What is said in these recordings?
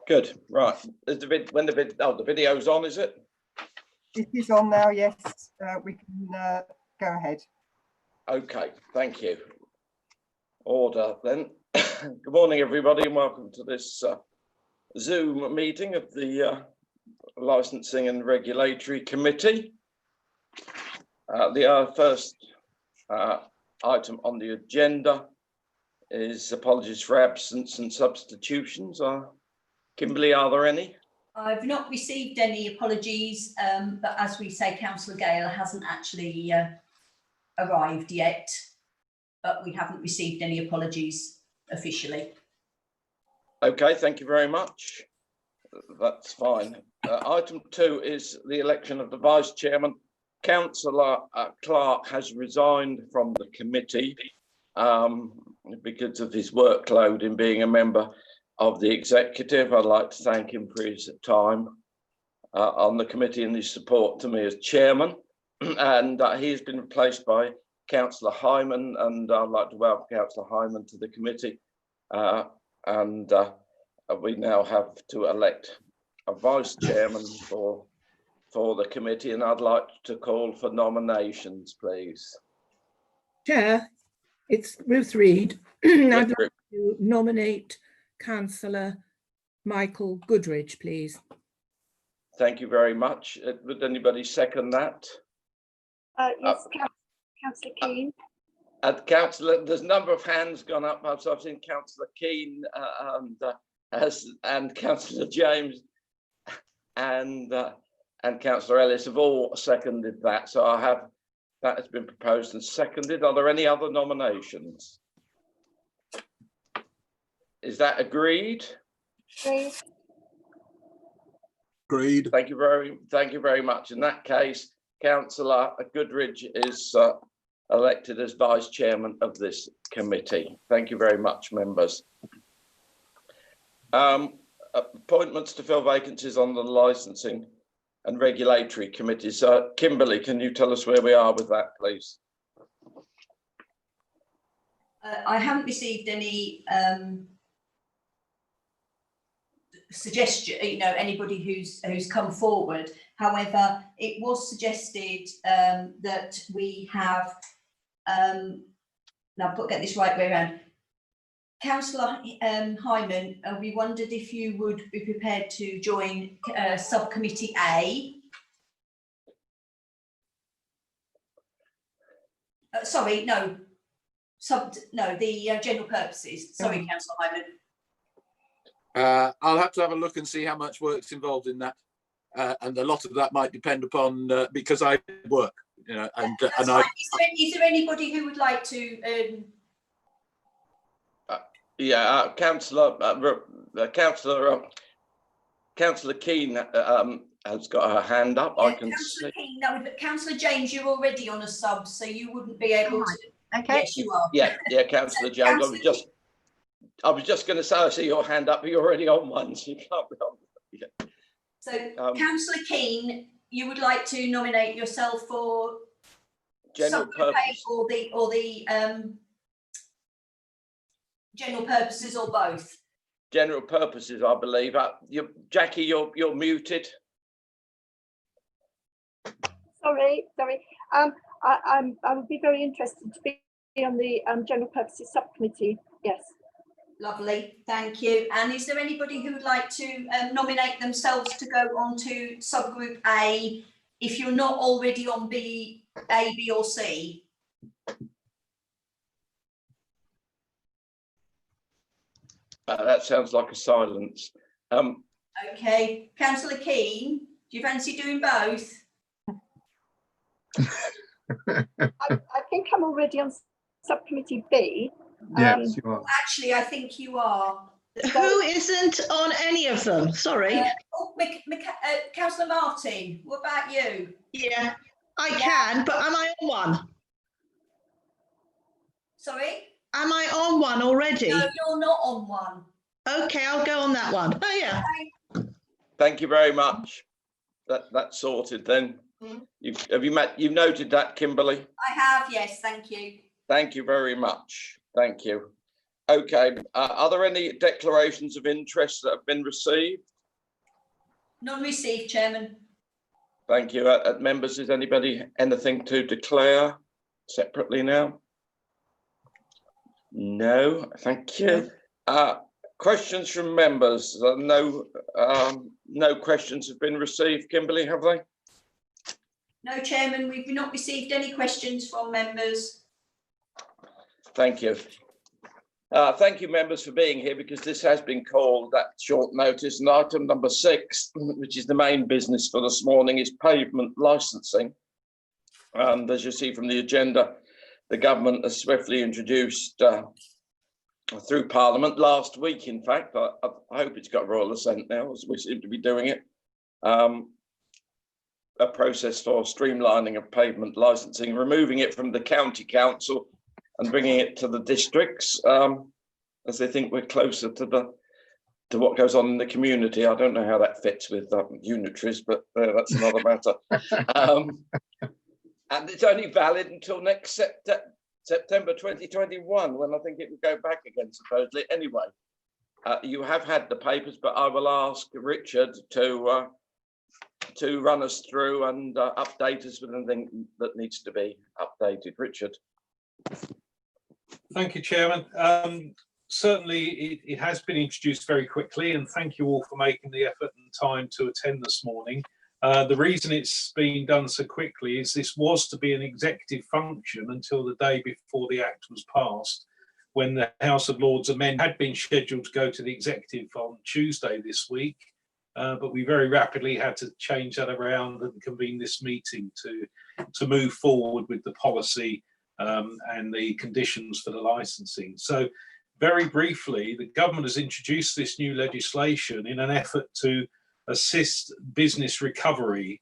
Good. Right. Is the video's on, is it? It is on now, yes. We can go ahead. Okay, thank you. Order then. Good morning, everybody, and welcome to this Zoom meeting of the Licensing and Regulatory Committee. The first item on the agenda is apologies for absence and substitutions. Kimberly, are there any? I've not received any apologies, but as we say, Councillor Gale hasn't actually arrived yet, but we haven't received any apologies officially. Okay, thank you very much. That's fine. Item 2 is the election of the Vice Chairman. Councillor Clark has resigned from the committee because of his workload in being a member of the executive. I'd like to thank him for his time on the committee and his support to me as chairman. And he has been replaced by Councillor Hyman, and I'd like to welcome Councillor Hyman to the committee. We now have to elect a vice chairman for the committee, and I'd like to call for nominations, please. Chair, it's Ruth Reid. I'd like to nominate Councillor Michael Goodridge, please. Thank you very much. Would anybody second that? Yes, Councillor Keane. Councillor, there's a number of hands gone up. So I've seen Councillor Keane and Councillor James and Councillor Ellis have all seconded that. So I have that has been proposed and seconded. Are there any other nominations? Is that agreed? Agreed. Thank you very much. In that case, Councillor Goodridge is elected as Vice Chairman of this committee. Thank you very much, members. Appointments to fill vacancies on the Licensing and Regulatory Committees. Kimberly, can you tell us where we are with that, please? I haven't received any suggestion, anybody who's come forward. However, it was suggested that we have, now I've got to get this right way around. Councillor Hyman, we wondered if you would be prepared to join Subcommittee A. Sorry, no. The general purposes. Sorry, Councillor Hyman. I'll have to have a look and see how much work's involved in that, and a lot of that might depend upon because I work, and Is there anybody who would like to? Councillor Keane has got her hand up. Yeah, I can see. Keane, no, but Councillor James, you're already on a sub, so you wouldn't be able to. Okay. Yes, you are. Yeah, Councillor James. I was just going to say, I see your hand up, but you're already on one, so you can't be on. Yeah. So, Councillor Keane, you would like to nominate yourself for general purpose or the general purposes, or both? General purposes, I believe. Jackie, you're muted. Sorry. I would be very interested to be on the general purposes subcommittee. Yes. Lovely, thank you. And is there anybody who would like to nominate themselves to go on to subgroup A if you're not already on B, A, B or C? That sounds like a silence. Okay, Councillor Keane, do you fancy doing both? I think I'm already on subcommittee B. Yes, you are. Actually, I think you are. Who isn't on any of them? Sorry. Councillor Martin, what about you? Yeah, I can, but am I on one? Sorry? Am I on one already? No, you're not on one. Okay, I'll go on that one. Oh, yeah. Okay. Thank you very much. That's sorted then. You've noted that, Kimberly? I have, yes, thank you. Thank you very much. Thank you. Okay, are there any declarations of interest that have been received? None received, Chairman. Thank you. Members, is anybody anything to declare separately now? No, thank you. Questions from members? No questions have been received. Kimberly, have they? No, Chairman, we've not received any questions from members. Thank you. Thank you, members, for being here, because this has been called at short notice. And item number 6, which is the main business for this morning, is pavement licensing. And as you see from the agenda, the government has swiftly introduced through Parliament last week, in fact, I hope it's got royal assent now, as we seem to be doing it, a process for streamlining of pavement licensing, removing it from the county council and bringing it to the districts, as they think we're closer to what goes on in the community. I don't know how that fits with unitaries, but that's another matter. And it's only valid until next September 2021, when I think it will go back again, supposedly. Anyway, you have had the papers, but I will ask Richard to run us through and update us with anything that needs to be updated. Richard. Thank you, Chairman. Certainly, it has been introduced very quickly, and thank you all for making the effort and time to attend this morning. The reason it's being done so quickly is this was to be an executive function until the day before the Act was passed, when the House of Lords amendment had been scheduled to go to the executive on Tuesday this week, but we very rapidly had to change that around and convene this meeting to move forward with the policy and the conditions for the licensing. So very briefly, the government has introduced this new legislation in an effort to assist business recovery,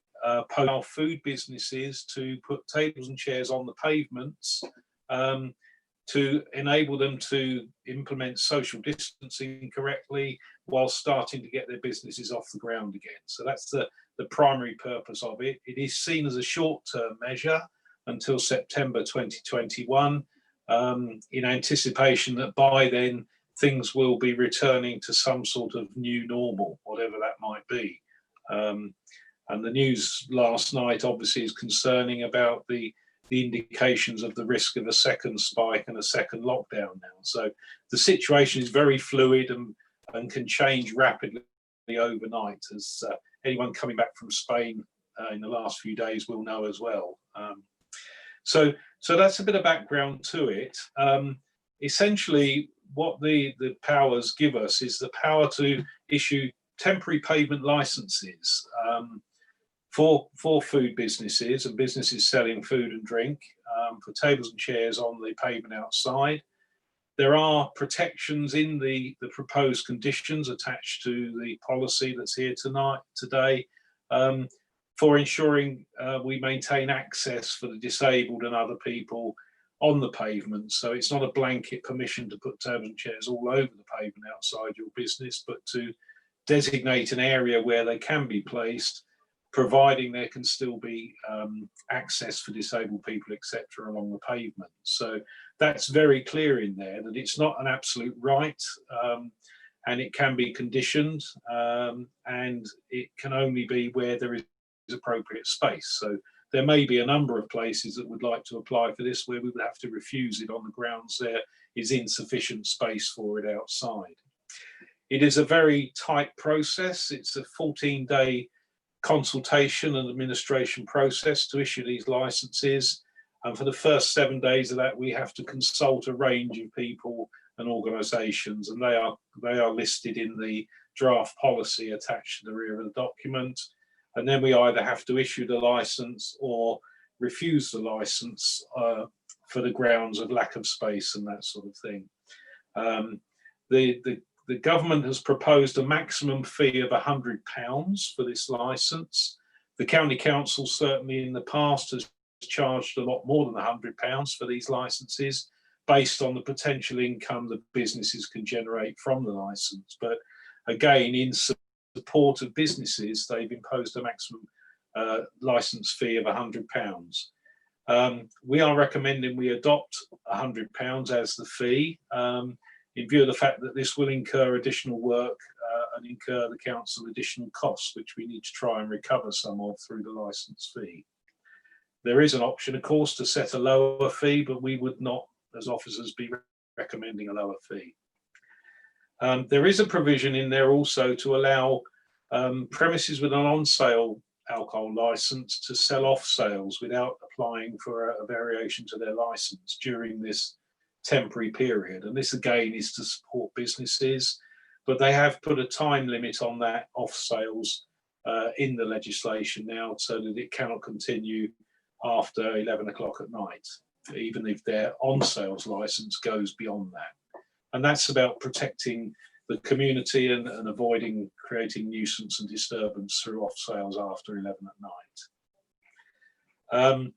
allow food businesses to put tables and chairs on the pavements, to enable them to implement social distancing correctly while starting to get their businesses off the ground again. So that's the primary purpose of it. It is seen as a short-term measure until September 2021, in anticipation that by then things will be returning to some sort of new normal, whatever that might be. And the news last night obviously is concerning about the indications of the risk of a second spike and a second lockdown now. So the situation is very fluid and can change rapidly overnight, as anyone coming back from Spain in the last few days will know as well. So that's a bit of background to it. Essentially, what the powers give us is the power to issue temporary pavement licenses for food businesses and businesses selling food and drink, for tables and chairs on the pavement outside. There are protections in the proposed conditions attached to the policy that's here today, for ensuring we maintain access for the disabled and other people on the pavement. So it's not a blanket permission to put tables and chairs all over the pavement outside your business, but to designate an area where they can be placed, providing there can still be access for disabled people, etc., along the pavement. So that's very clear in there that it's not an absolute right, and it can be conditioned, and it can only be where there is appropriate space. So there may be a number of places that would like to apply for this where we would have to refuse it on the grounds there is insufficient space for it outside. It is a very tight process. It's a 14-day consultation and administration process to issue these licenses. And for the first 7 days of that, we have to consult a range of people and organisations, and they are listed in the draft policy attached to the rear of the document. And then we either have to issue the licence or refuse the licence for the grounds of lack of space and that sort of thing. The government has proposed a maximum fee of £100 for this licence. The county council certainly in the past has charged a lot more than £100 for these licences, based on the potential income that businesses can generate from the licence. But again, in support of businesses, they've imposed a maximum licence fee of £100. We are recommending we adopt £100 as the fee, in view of the fact that this will incur additional work and incur the council additional costs, which we need to try and recover some of through the licence fee. There is an option, of course, to set a lower fee, but we would not, as officers, be recommending a lower fee. There is a provision in there also to allow premises with an on-sale alcohol licence to sell off sales without applying for a variation to their licence during this temporary period. And this again is to support businesses, but they have put a time limit on that off sales in the legislation now, so that it cannot continue after 11 o'clock at night, even if their on sales licence goes beyond that. And that's about protecting the community and avoiding creating nuisance and disturbance through off sales after 11 at night.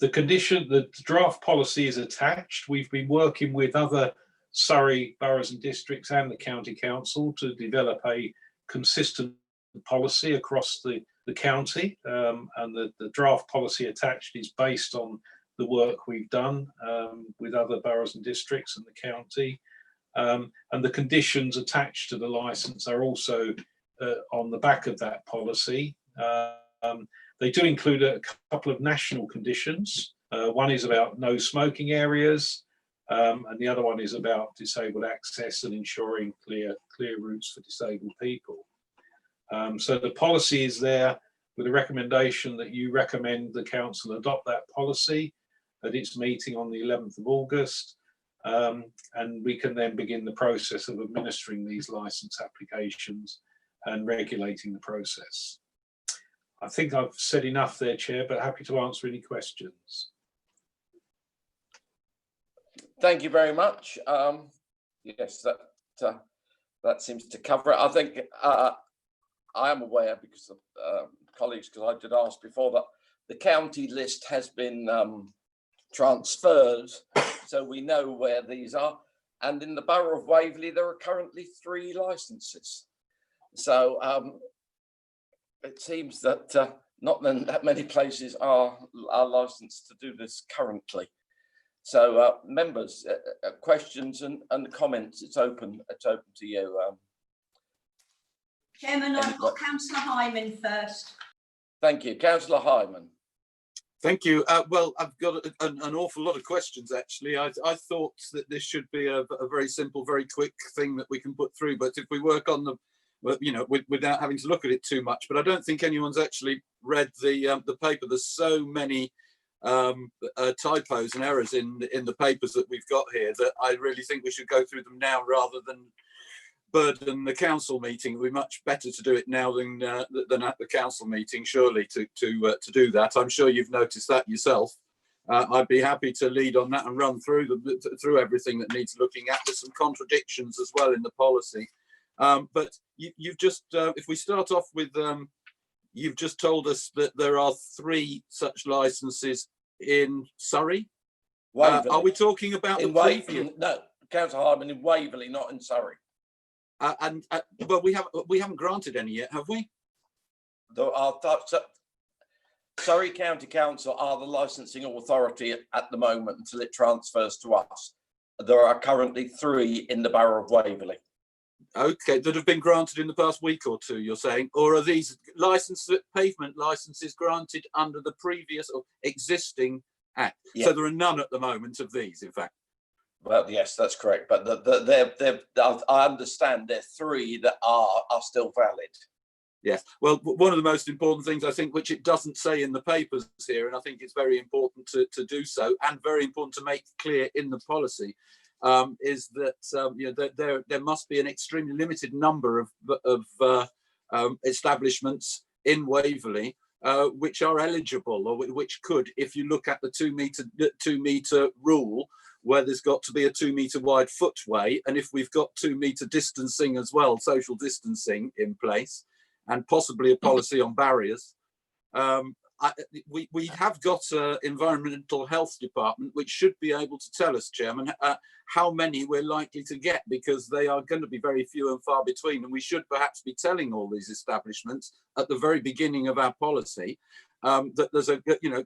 The draft policy is attached. We've been working with other Surrey boroughs and districts and the county council to develop a consistent policy across the county, and the draft policy attached is based on the work we've done with other boroughs and districts and the county, and the conditions attached to the licence are also on the back of that policy. They do include a couple of national conditions. One is about no smoking areas, and the other one is about disabled access and ensuring clear routes for disabled people. So the policy is there with a recommendation that you recommend the council adopt that policy at its meeting on the 11th of August, and we can then begin the process of administering these licence applications and regulating the process. I think I've said enough there, Chair, but happy to answer any questions. Thank you very much. Yes, that seems to cover it. I think I am aware, because of colleagues, because I did ask before, that the county list has been transferred, so we know where these are. And in the borough of Waverley, there are currently 3 licences. So it seems that not that many places are licensed to do this currently. So members, questions and comments, it's open to you. Chairman, I've got Councillor Hyman first. Thank you, Councillor Hyman. Thank you. Well, I've got an awful lot of questions, actually. I thought that this should be a very simple, very quick thing that we can put through. But if we work on the, you know, without having to look at it too much, but I don't think anyone's actually read the paper. There's so many typos and errors in the papers that we've got here that I really think we should go through them now rather than burden the council meeting. It would be much better to do it now than at the council meeting, surely, to do that. I'm sure you've noticed that yourself. I'd be happy to lead on that and run through everything that needs looking at. There's some contradictions as well in the policy. But you've just, if we start off with, you've just told us that there are 3 such licenses in Surrey. Are we talking about in Waverley? No, Councillor Hyman, in Waverley, not in Surrey. But we haven't granted any yet, have we? There are Surrey County Council are the licensing authority at the moment until it transfers to us. There are currently 3 in the borough of Waverley. Okay, that have been granted in the past week or 2, you're saying? Or are these pavement licenses granted under the previous or existing act? Yeah. So there are none at the moment of these, in fact. Well, yes, that's correct. But I understand there are 3 that are still valid. Yes. Well, one of the most important things, I think, which it doesn't say in the papers here, and I think it's very important to do so, and very important to make clear in the policy, is that you know, there must be an extremely limited number of establishments in Waverley which are eligible, or which could, if you look at the 2 metre rule, where there's got to be a 2 metre wide footway, and if we've got 2 metre distancing as well, social distancing in place, and possibly a policy on barriers. We have got an environmental health department which should be able to tell us, Chairman, how many we're likely to get, because they are going to be very few and far between, and we should perhaps be telling all these establishments at the very beginning of our policy. that there's a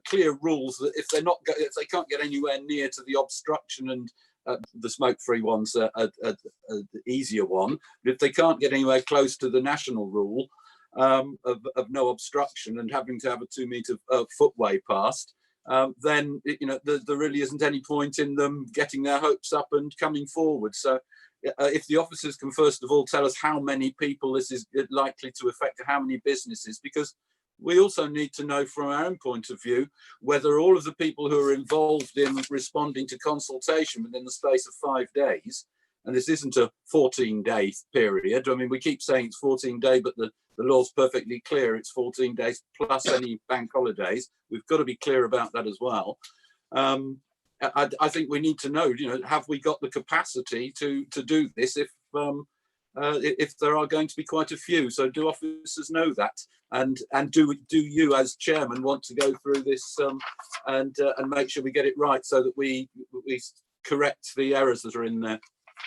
clear rules that if they can't get anywhere near to the obstruction, and the smoke-free one's the easier one, but if they can't get anywhere close to the national rule of no obstruction and having to have a 2 metre footway past, then there really isn't any point in them getting their hopes up and coming forward. So if the officers can first of all tell us how many people this is likely to affect, how many businesses, because we also need to know from our own point of view whether all of the people who are involved in responding to consultation within the space of 5 days, and this isn't a 14-day period. I mean, we keep saying it's 14-day, but the law's perfectly clear. It's 14 days plus any bank holidays. We've got to be clear about that as well. I think we need to know, have we got the capacity to do this if there are going to be quite a few? So do officers know that? And do you as chairman want to go through this and make sure we get it right so that we correct the errors that are in there?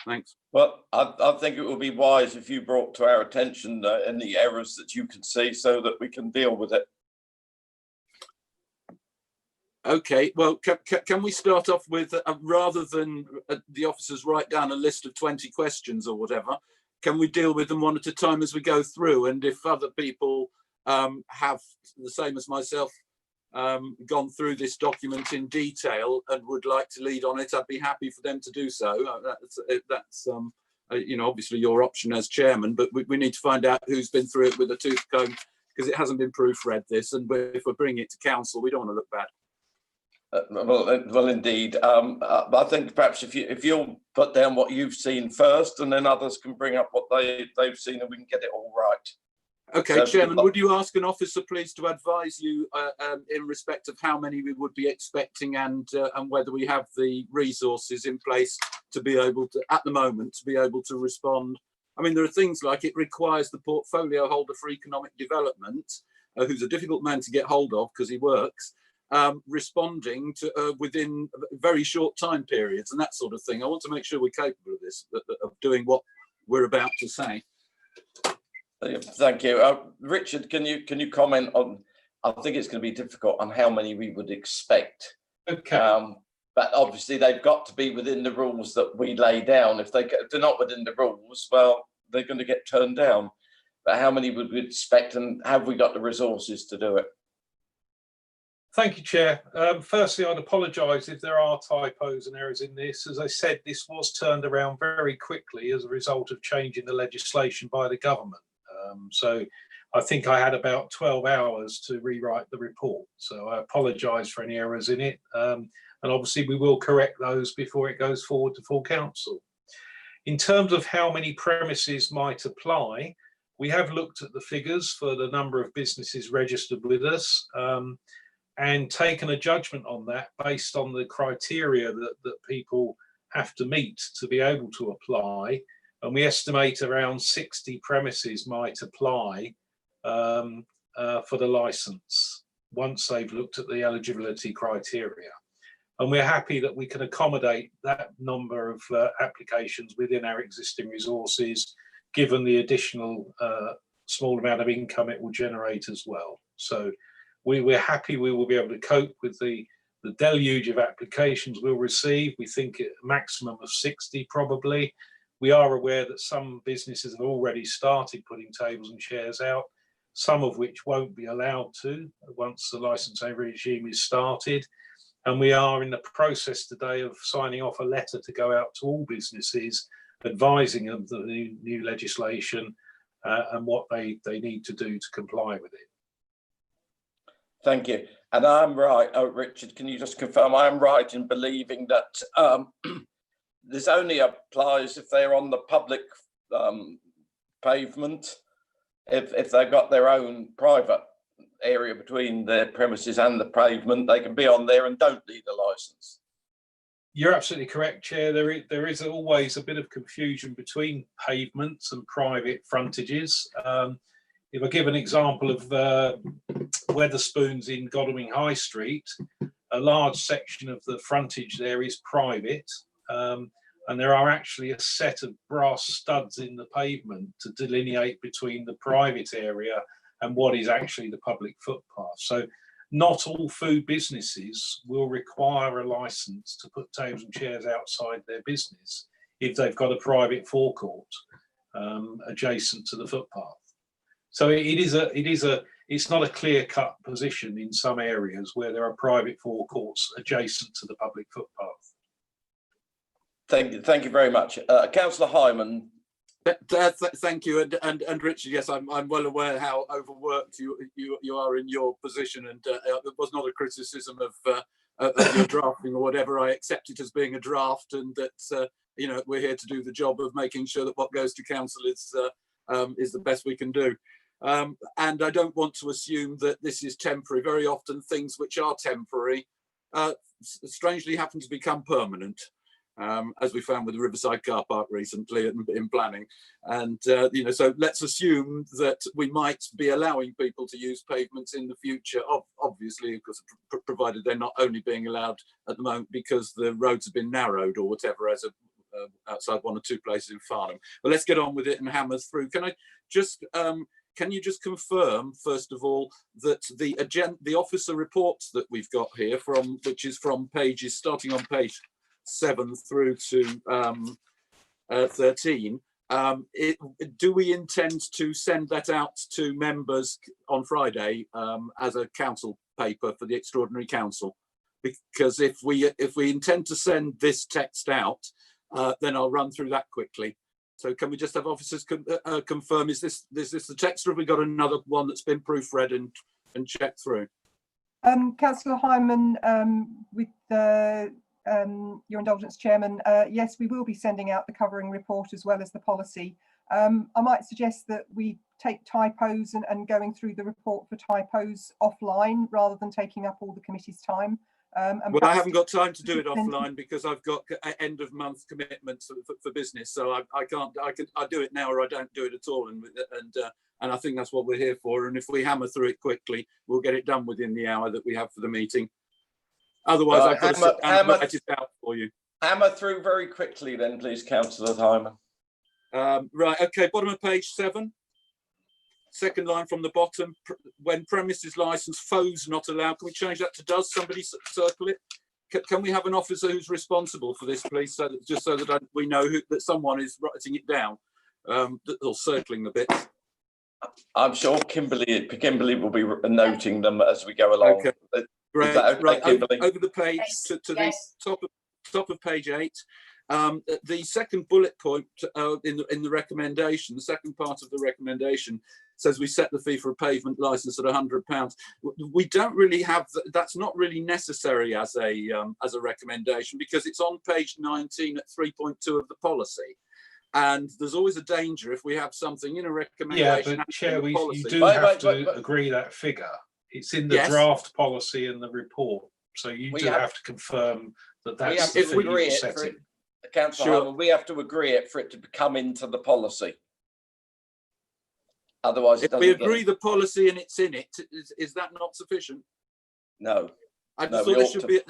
Thanks. Well, I think it would be wise if you brought to our attention any errors that you can see so that we can deal with it. Okay, well, can we start off with, rather than the officers write down a list of 20 questions or whatever, can we deal with them one at a time as we go through? And if other people have, the same as myself, gone through this document in detail and would like to lead on it, I'd be happy for them to do so. That's obviously your option as chairman, but we need to find out who's been through it with a tooth comb, because it hasn't been proofread, this, and if we're bringing it to council, we don't want to look bad. Well, indeed. I think perhaps if you'll put down what you've seen first, and then others can bring up what they've seen, and we can get it all right. Okay, so, Chairman, would you ask an officer, please, to advise you in respect of how many we would be expecting and whether we have the resources in place to be able to, at the moment, to be able to respond? I mean, there are things like it requires the portfolio holder for economic development, who's a difficult man to get hold of because he works, responding to within very short time periods and that sort of thing. I want to make sure we're capable of this, of doing what we're about to say. Thank you. Richard, can you comment on, I think it's going to be difficult, on how many we would expect. Okay. But obviously they've got to be within the rules that we lay down. If they're not within the rules, well, they're going to get turned down. But how many would we expect, and have we got the resources to do it? Thank you, Chair. Firstly, I'd apologise if there are typos and errors in this. As I said, this was turned around very quickly as a result of changing the legislation by the government. So I think I had about 12 hours to rewrite the report. So I apologise for any errors in it. And obviously we will correct those before it goes forward to full council. In terms of how many premises might apply, we have looked at the figures for the number of businesses registered with us and taken a judgment on that based on the criteria that people have to meet to be able to apply. And we estimate around 60 premises might apply for the licence once they've looked at the eligibility criteria. And we're happy that we can accommodate that number of applications within our existing resources, given the additional small amount of income it will generate as well. So we're happy we will be able to cope with the deluge of applications we'll receive. We think a maximum of 60 probably. We are aware that some businesses have already started putting tables and chairs out, some of which won't be allowed to once the licensing regime is started. And we are in the process today of signing off a letter to go out to all businesses, advising of the new legislation and what they need to do to comply with it. Thank you. And I'm right, Richard, can you just confirm I'm right in believing that this only applies if they're on the public pavement? If they've got their own private area between their premises and the pavement, they can be on there and don't need a licence. You're absolutely correct, Chair. There is always a bit of confusion between pavements and private frontages. If I give an example of Wetherspoons in Godalming High Street, a large section of the frontage there is private, and there are actually a set of brass studs in the pavement to delineate between the private area and what is actually the public footpath. So not all food businesses will require a license to put tables and chairs outside their business if they've got a private forecourt adjacent to the footpath. So it's not a clear-cut position in some areas where there are private forecourts adjacent to the public footpath. Thank you very much. Councillor Hyman. Thank you, and Richard. Yes, I'm well aware how overworked you are in your position, and it was not a criticism of your drafting or whatever. I accept it as being a draft, and that you know, we're here to do the job of making sure that what goes to council is the best we can do. And I don't want to assume that this is temporary. Very often, things which are temporary strangely happen to become permanent. As we found with the Riverside car park recently in planning. And, you know, so let's assume that we might be allowing people to use pavements in the future, obviously, because provided they're not only being allowed at the moment because the roads have been narrowed or whatever, as outside one or two places in Farnham. But let's get on with it and hammer through. Can I just, can you just confirm, first of all, that the officer reports that we've got here, which is from pages, starting on page 7 through to 13, do we intend to send that out to members on Friday as a council paper for the extraordinary council? Because if we intend to send this text out, then I'll run through that quickly. So can we just have officers confirm, is this the text, or have we got another one that's been proofread and checked through? Councillor Hyman, with your indulgence, Chairman, yes, we will be sending out the covering report as well as the policy. I might suggest that we take typos and going through the report for typos offline rather than taking up all the committee's time. Well, I haven't got time to do it offline because I've got end of month commitments for business, so I can't. I do it now or I don't do it at all, and I think that's what we're here for. And if we hammer through it quickly, we'll get it done within the hour that we have for the meeting. Otherwise, I've got to sit down and write it out for you. Hammer through very quickly then, please, Councillor Hyman. Right, okay, bottom of page 7. Second line from the bottom, when premises license, foes not allowed. Can we change that to does? Somebody circle it. Can we have an officer who's responsible for this, please, so that, just so that we know that someone is writing it down or circling the bits. I'm sure Kimberly will be noting them as we go along. Okay. Great. Okay, right, Kimberly? over the page to Yes. the top of page 8. The second bullet point in the recommendation, the second part of the recommendation, says we set the fee for a pavement license at £100. We don't really have that's not really necessary as a recommendation, because it's on page 19 at 3.2 of the policy. And there's always a danger if we have something in a recommendation. Yeah, but Chair, you do Wait, have to agree that figure. It's in the draft policy and the report, so you do have to confirm that that's the fee you're setting. Councillor Hyman, we have to agree it for it to come into the policy. Otherwise, if we agree the policy and it's in it, is that not sufficient? No. I thought there should be.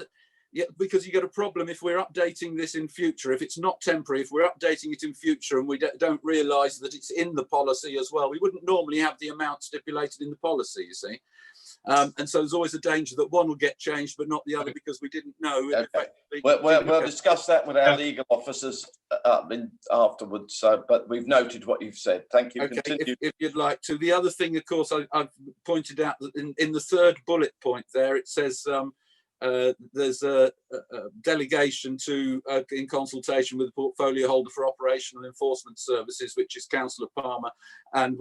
Yeah, because you get a problem if we're updating this in future. If it's not temporary, if we're updating it in future and we don't realise that it's in the policy as well, we wouldn't normally have the amount stipulated in the policy, you see. And so there's always a danger that one will get changed, but not the other, because we didn't know. Okay. We'll discuss that with our legal officers afterwards. But we've noted what you've said. Thank you. Okay, if you'd like to. The other thing, of course, I've pointed out that in the third bullet point there, it says there's a delegation to in consultation with the portfolio holder for operational enforcement services, which is Councillor Palmer. And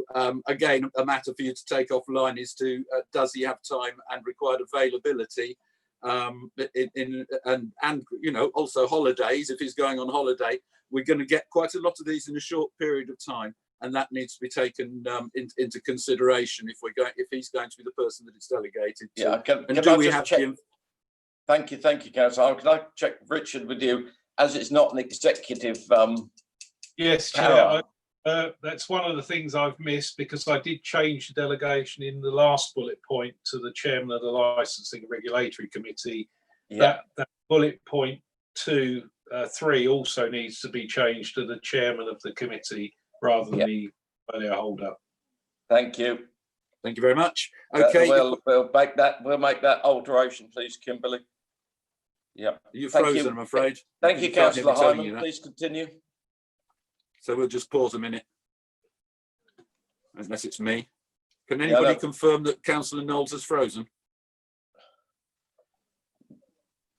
again, a matter for you to take offline is to does he have time and required availability, and you know, also holidays. If he's going on holiday, we're going to get quite a lot of these in a short period of time, and that needs to be taken into consideration if he's going to be the person that it's delegated to. Yeah, can do I we just have check? Thank you, Councillor. Can I check, Richard, with you, as it's not an executive yes, Chair, that's one of the things I've missed, because I did change the delegation in the last bullet point to the chairman of the Licensing and Regulatory Committee. Yeah. That bullet point 2.3 also needs to be changed to the chairman of the committee rather than the portfolio holder. Thank you. Thank you very much. Okay. We'll make that alteration, please, Kimberly. Yeah. You're Thank frozen, you. I'm afraid. Thank you, can't hear me Councillor telling you Hyman. that. Please continue. So we'll just pause a minute. Unless it's me. Can anybody no. confirm that Councillor Knowles has frozen? Oh,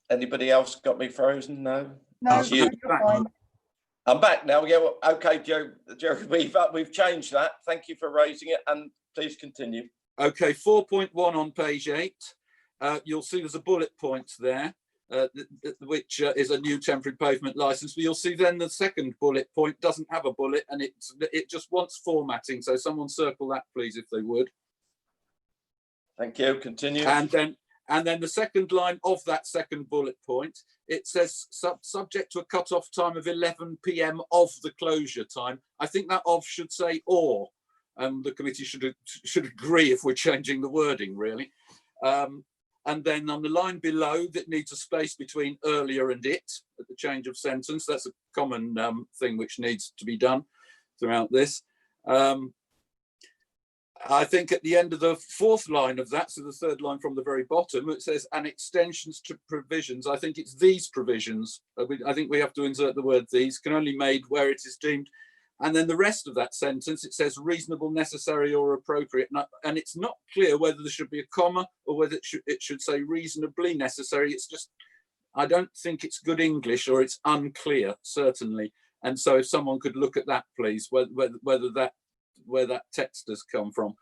Anybody else got me frozen? No. No, It's you. you're fine. I'm back now. Yeah. Well, okay, Joe. We've changed that. Thank you for raising it, and please continue. Okay, 4.1 on page 8. You'll see there's a bullet point there, which is a new temporary pavement licence. But you'll see then the second bullet point doesn't have a bullet, and it just wants formatting. So someone circle that, please, if they would. Thank you. Continue. And then the second line of that second bullet point, it says subject to a cut-off time of 11 p.m. of the closure time. I think that of should say or. The committee should agree if we're changing the wording, really. And then on the line below, that needs a space between earlier and it at the change of sentence. That's a common thing which needs to be done throughout this. I think at the end of the fourth line of that, so the third line from the very bottom, it says and extensions to provisions. I think it's these provisions. I think we have to insert the word these, can only be made where it is deemed. And then the rest of that sentence, it says reasonable, necessary or appropriate. And it's not clear whether there should be a comma or whether it should say reasonably necessary. It's just, I don't think it's good English, or it's unclear, certainly. And so if someone could look at that, please, where that text has come from.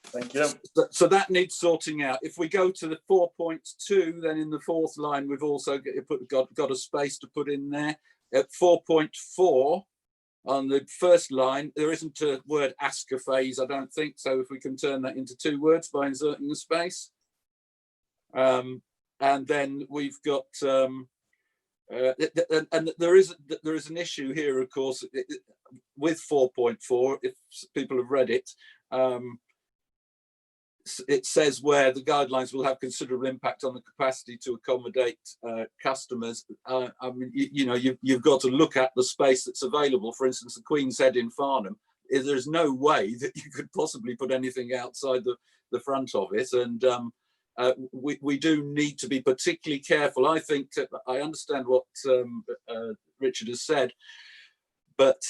Thank you. So that needs sorting out. If we go to the 4.2, then in the fourth line, we've also got a space to put in there. At 4.4, on the first line, there isn't a word asker phase, I don't think. So if we can turn that into 2 words by inserting a space. And then we've got, and there is an issue here, of course, with 4.4, if people have read it. It says where the guidelines will have considerable impact on the capacity to accommodate customers. I mean, you've got to look at the space that's available. For instance, the Queen's Head in Farnham, there's no way that you could possibly put anything outside the front of it. And we do need to be particularly careful. I think I understand what Richard has said, but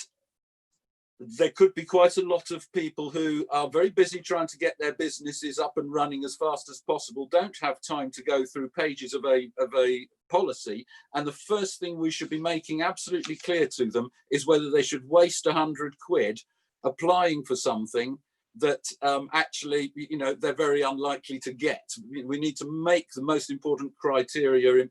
there could be quite a lot of people who are very busy trying to get their businesses up and running as fast as possible, don't have time to go through pages of a policy. And the first thing we should be making absolutely clear to them is whether they should waste 100 quid applying for something that actually, they're very unlikely to get. We need to make the most important criteria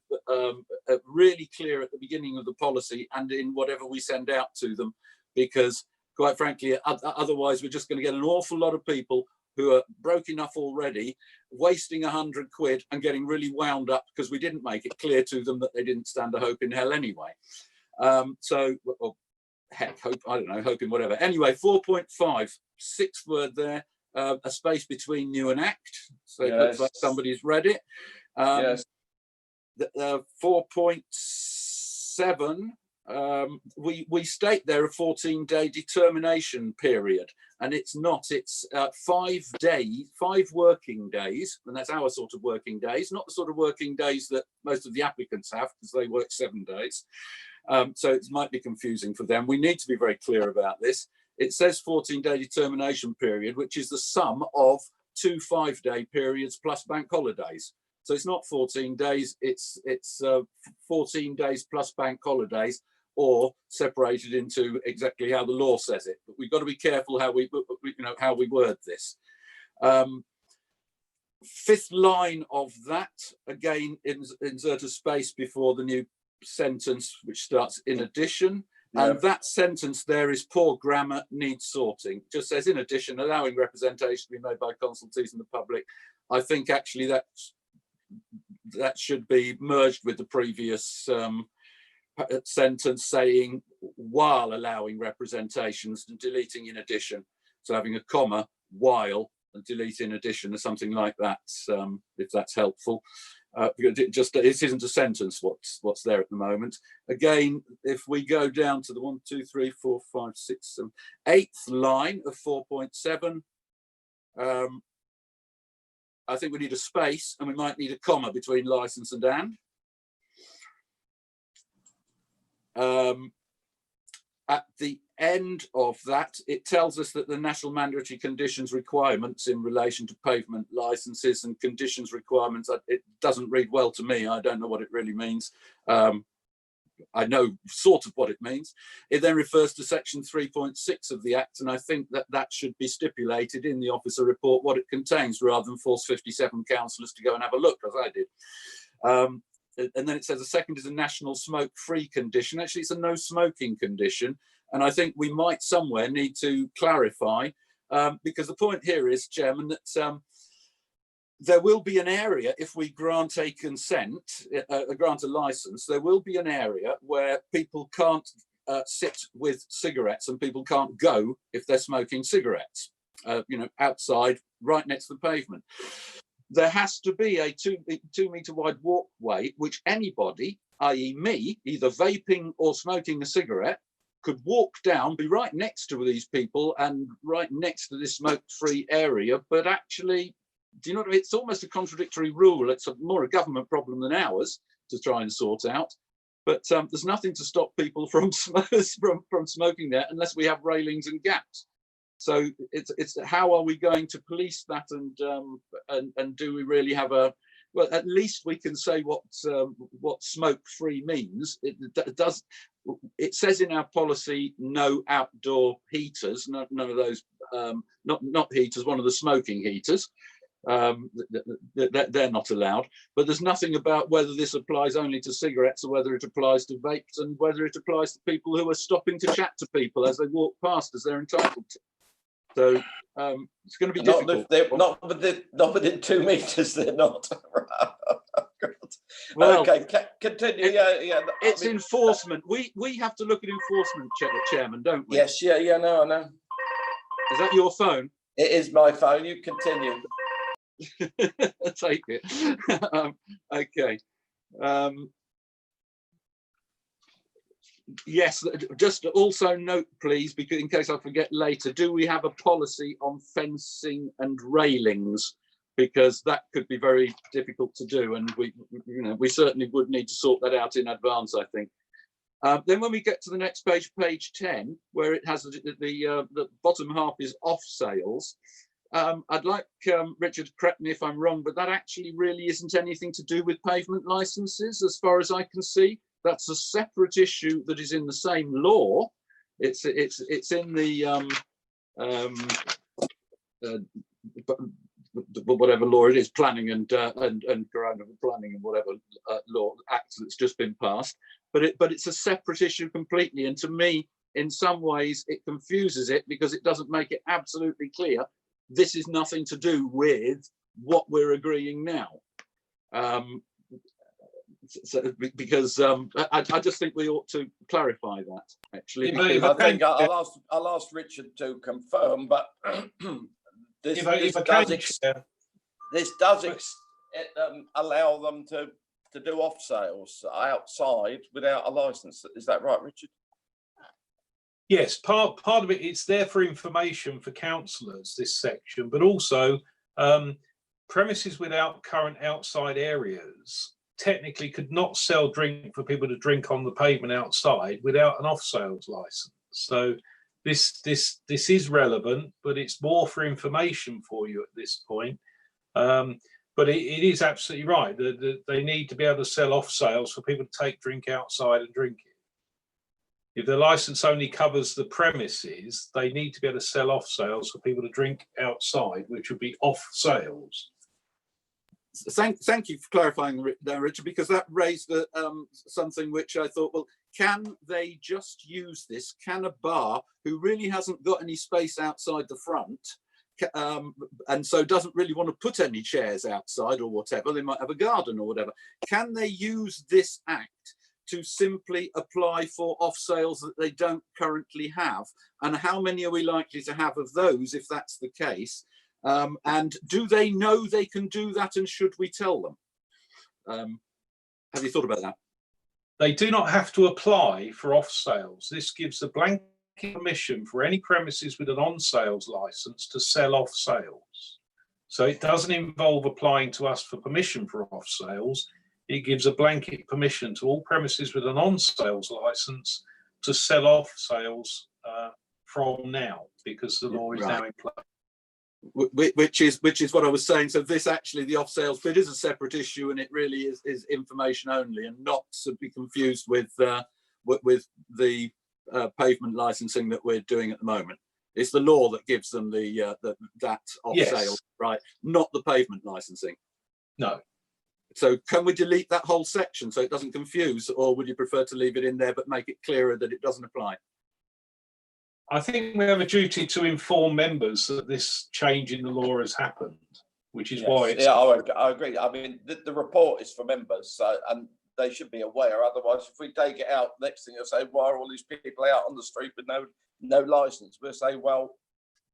really clear at the beginning of the policy and in whatever we send out to them, because quite frankly, otherwise we're just going to get an awful lot of people who are broke enough already, wasting 100 quid and getting really wound up because we didn't make it clear to them that they didn't stand a hope in hell anyway. Or heck, hope, I don't know, hope in whatever. Anyway, 4.5, 6th word there, a space between new and act. So yes. It looks like somebody's read it. Yes. 4.7, we state there a 14-day determination period, and it's not. It's 5 working days, and that's our sort of working days, not the sort of working days that most of the applicants have, because they work 7 days. So it might be confusing for them. We need to be very clear about this. It says 14-day determination period, which is the sum of 2 5-day periods plus bank holidays. So it's not 14 days, it's 14 days plus bank holidays, or separated into exactly how the law says it. But we've got to be careful how we word this. 5th line of that, again, insert a space before the new sentence, which starts in addition. Yeah. And that sentence there is poor grammar, needs sorting. Just says, in addition, allowing representation to be made by consultees and the public. I think actually that should be merged with the previous sentence saying while allowing representations and deleting in addition. So having a comma while and delete in addition or something like that, if that's helpful. Because it isn't a sentence what's there at the moment. Again, if we go down to the 1, 2, 3, 4, 5, 6, 7, 8th line of 4.7, I think we need a space, and we might need a comma between license and and. At the end of that, it tells us that the national mandatory conditions requirements in relation to pavement licenses and conditions requirements, it doesn't read well to me. I don't know what it really means. I know sort of what it means. It then refers to section 3.6 of the Act, and I think that should be stipulated in the officer report what it contains, rather than force 57 councillors to go and have a look, as I did. And then it says the second is a national smoke-free condition. Actually, it's a no smoking condition. And I think we might somewhere need to clarify, because the point here is, Chairman, that there will be an area, if we grant a consent, grant a license, there will be an area where people can't sit with cigarettes, and people can't go if they're smoking cigarettes, outside, right next to the pavement. There has to be a 2 metre wide walkway, which anybody, i.e. me, either vaping or smoking a cigarette, could walk down, be right next to these people and right next to this smoke-free area. But actually, do you know what I mean? It's almost a contradictory rule. It's more a government problem than ours to try and sort out. But there's nothing to stop people from smoking there unless we have railings and gaps. So it's how are we going to police that, and do we really have a, well, at least we can say what smoke-free means. It says in our policy no outdoor heaters, none of those, not heaters, one of the smoking heaters. They're not allowed, but there's nothing about whether this applies only to cigarettes or whether it applies to vapes, and whether it applies to people who are stopping to chat to people as they walk past, as they're entitled to. So it's going to be difficult. Not within 2 meters. They're not. Well, okay, continue. Yeah. It's enforcement. We have to look at enforcement, Chairman, don't we? Yes. Yeah. No, I know. Is that your phone? It is my phone. You continue. Take it. Okay. Yes, just also note, please, because in case I forget later, do we have a policy on fencing and railings? Because that could be very difficult to do, and we certainly would need to sort that out in advance, I think. Then when we get to the next page, page 10, where it has the bottom half is off sales. I'd like Richard to correct me if I'm wrong, but that actually really isn't anything to do with pavement licenses, as far as I can see. That's a separate issue that is in the same law. It's in the whatever law it is, planning and planning and whatever law act that's just been passed. But it's a separate issue completely, and to me, in some ways, it confuses it because it doesn't make it absolutely clear. This is nothing to do with what we're agreeing now. Because I just think we ought to clarify that, actually. I think I'll ask Richard to confirm, but this does allow them to do off sales outside without a license. Is that right, Richard? Yes, part of it, it's there for information for councillors, this section, but also premises without current outside areas technically could not sell drink for people to drink on the pavement outside without an off sales license. So this is relevant, but it's more for information for you at this point. But it is absolutely right that they need to be able to sell off sales for people to take drink outside and drink it. If the license only covers the premises, they need to be able to sell off sales for people to drink outside, which would be off sales. Thank you for clarifying that, Richard, because that raised something which I thought, well, can they just use this? Can a bar who really hasn't got any space outside the front, and so doesn't really want to put any chairs outside or whatever, they might have a garden or whatever, can they use this act to simply apply for off sales that they don't currently have? And how many are we likely to have of those if that's the case? And do they know they can do that, and should we tell them? Have you thought about that? They do not have to apply for off sales. This gives a blanket permission for any premises with an on sales license to sell off sales. So it doesn't involve applying to us for permission for off sales. It gives a blanket permission to all premises with an on sales license to sell off sales from now, because the law is now in place. Which is what I was saying. So this actually, the off sales bit is a separate issue, and it really is information only, and not to be confused with the pavement licensing that we're doing at the moment. It's the law that gives them that off sale, right? Not the pavement licensing. No. So can we delete that whole section so it doesn't confuse, or would you prefer to leave it in there but make it clearer that it doesn't apply? I think we have a duty to inform members that this change in the law has happened, which is why it's... Yeah, I agree. I mean, the report is for members, so, and they should be aware. Otherwise, if we take it out, next thing they'll say, why are all these people out on the street with no license? We'll say, well,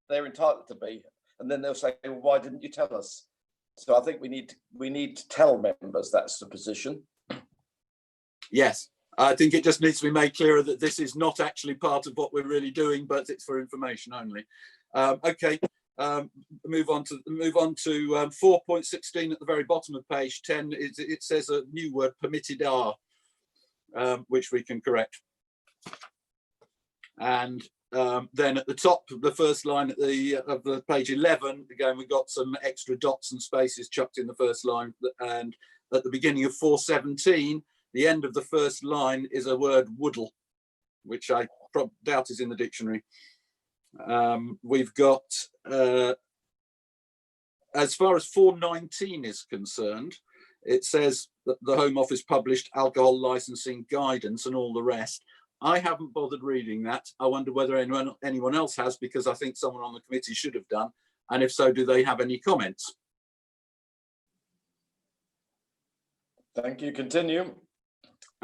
they're entitled to be. And then they'll say, well, why didn't you tell us? So I think we need to tell members that's the position. Yes. I think it just needs to be made clearer that this is not actually part of what we're really doing, but it's for information only. Okay, move on to 4.16 at the very bottom of page 10. It says a new word, permitted are, which we can correct. And then at the top of the first line of the page 11, again, we've got some extra dots and spaces chucked in the first line. And at the beginning of 4.17, the end of the first line is a word woodle, which I doubt is in the dictionary. We've got, as far as 4.19 is concerned, it says that the Home Office published alcohol licensing guidance and all the rest. I haven't bothered reading that. I wonder whether anyone else has, because I think someone on the committee should have done. And if so, do they have any comments? Thank you. Continue.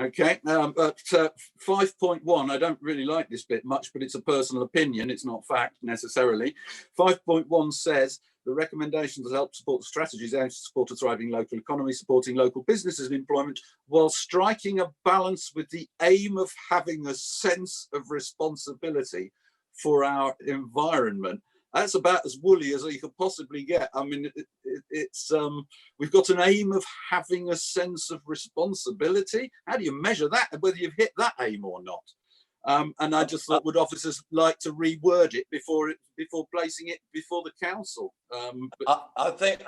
Okay, but 5.1, I don't really like this bit much, but it's a personal opinion. It's not fact necessarily. 5.1 says the recommendations that help support the strategies aimed to support a thriving local economy, supporting local businesses and employment, while striking a balance with the aim of having a sense of responsibility for our environment. That's about as woolly as you could possibly get. I mean, we've got an aim of having a sense of responsibility. How do you measure that, whether you've hit that aim or not? And I just thought, would officers like to reword it before placing it before the council? I think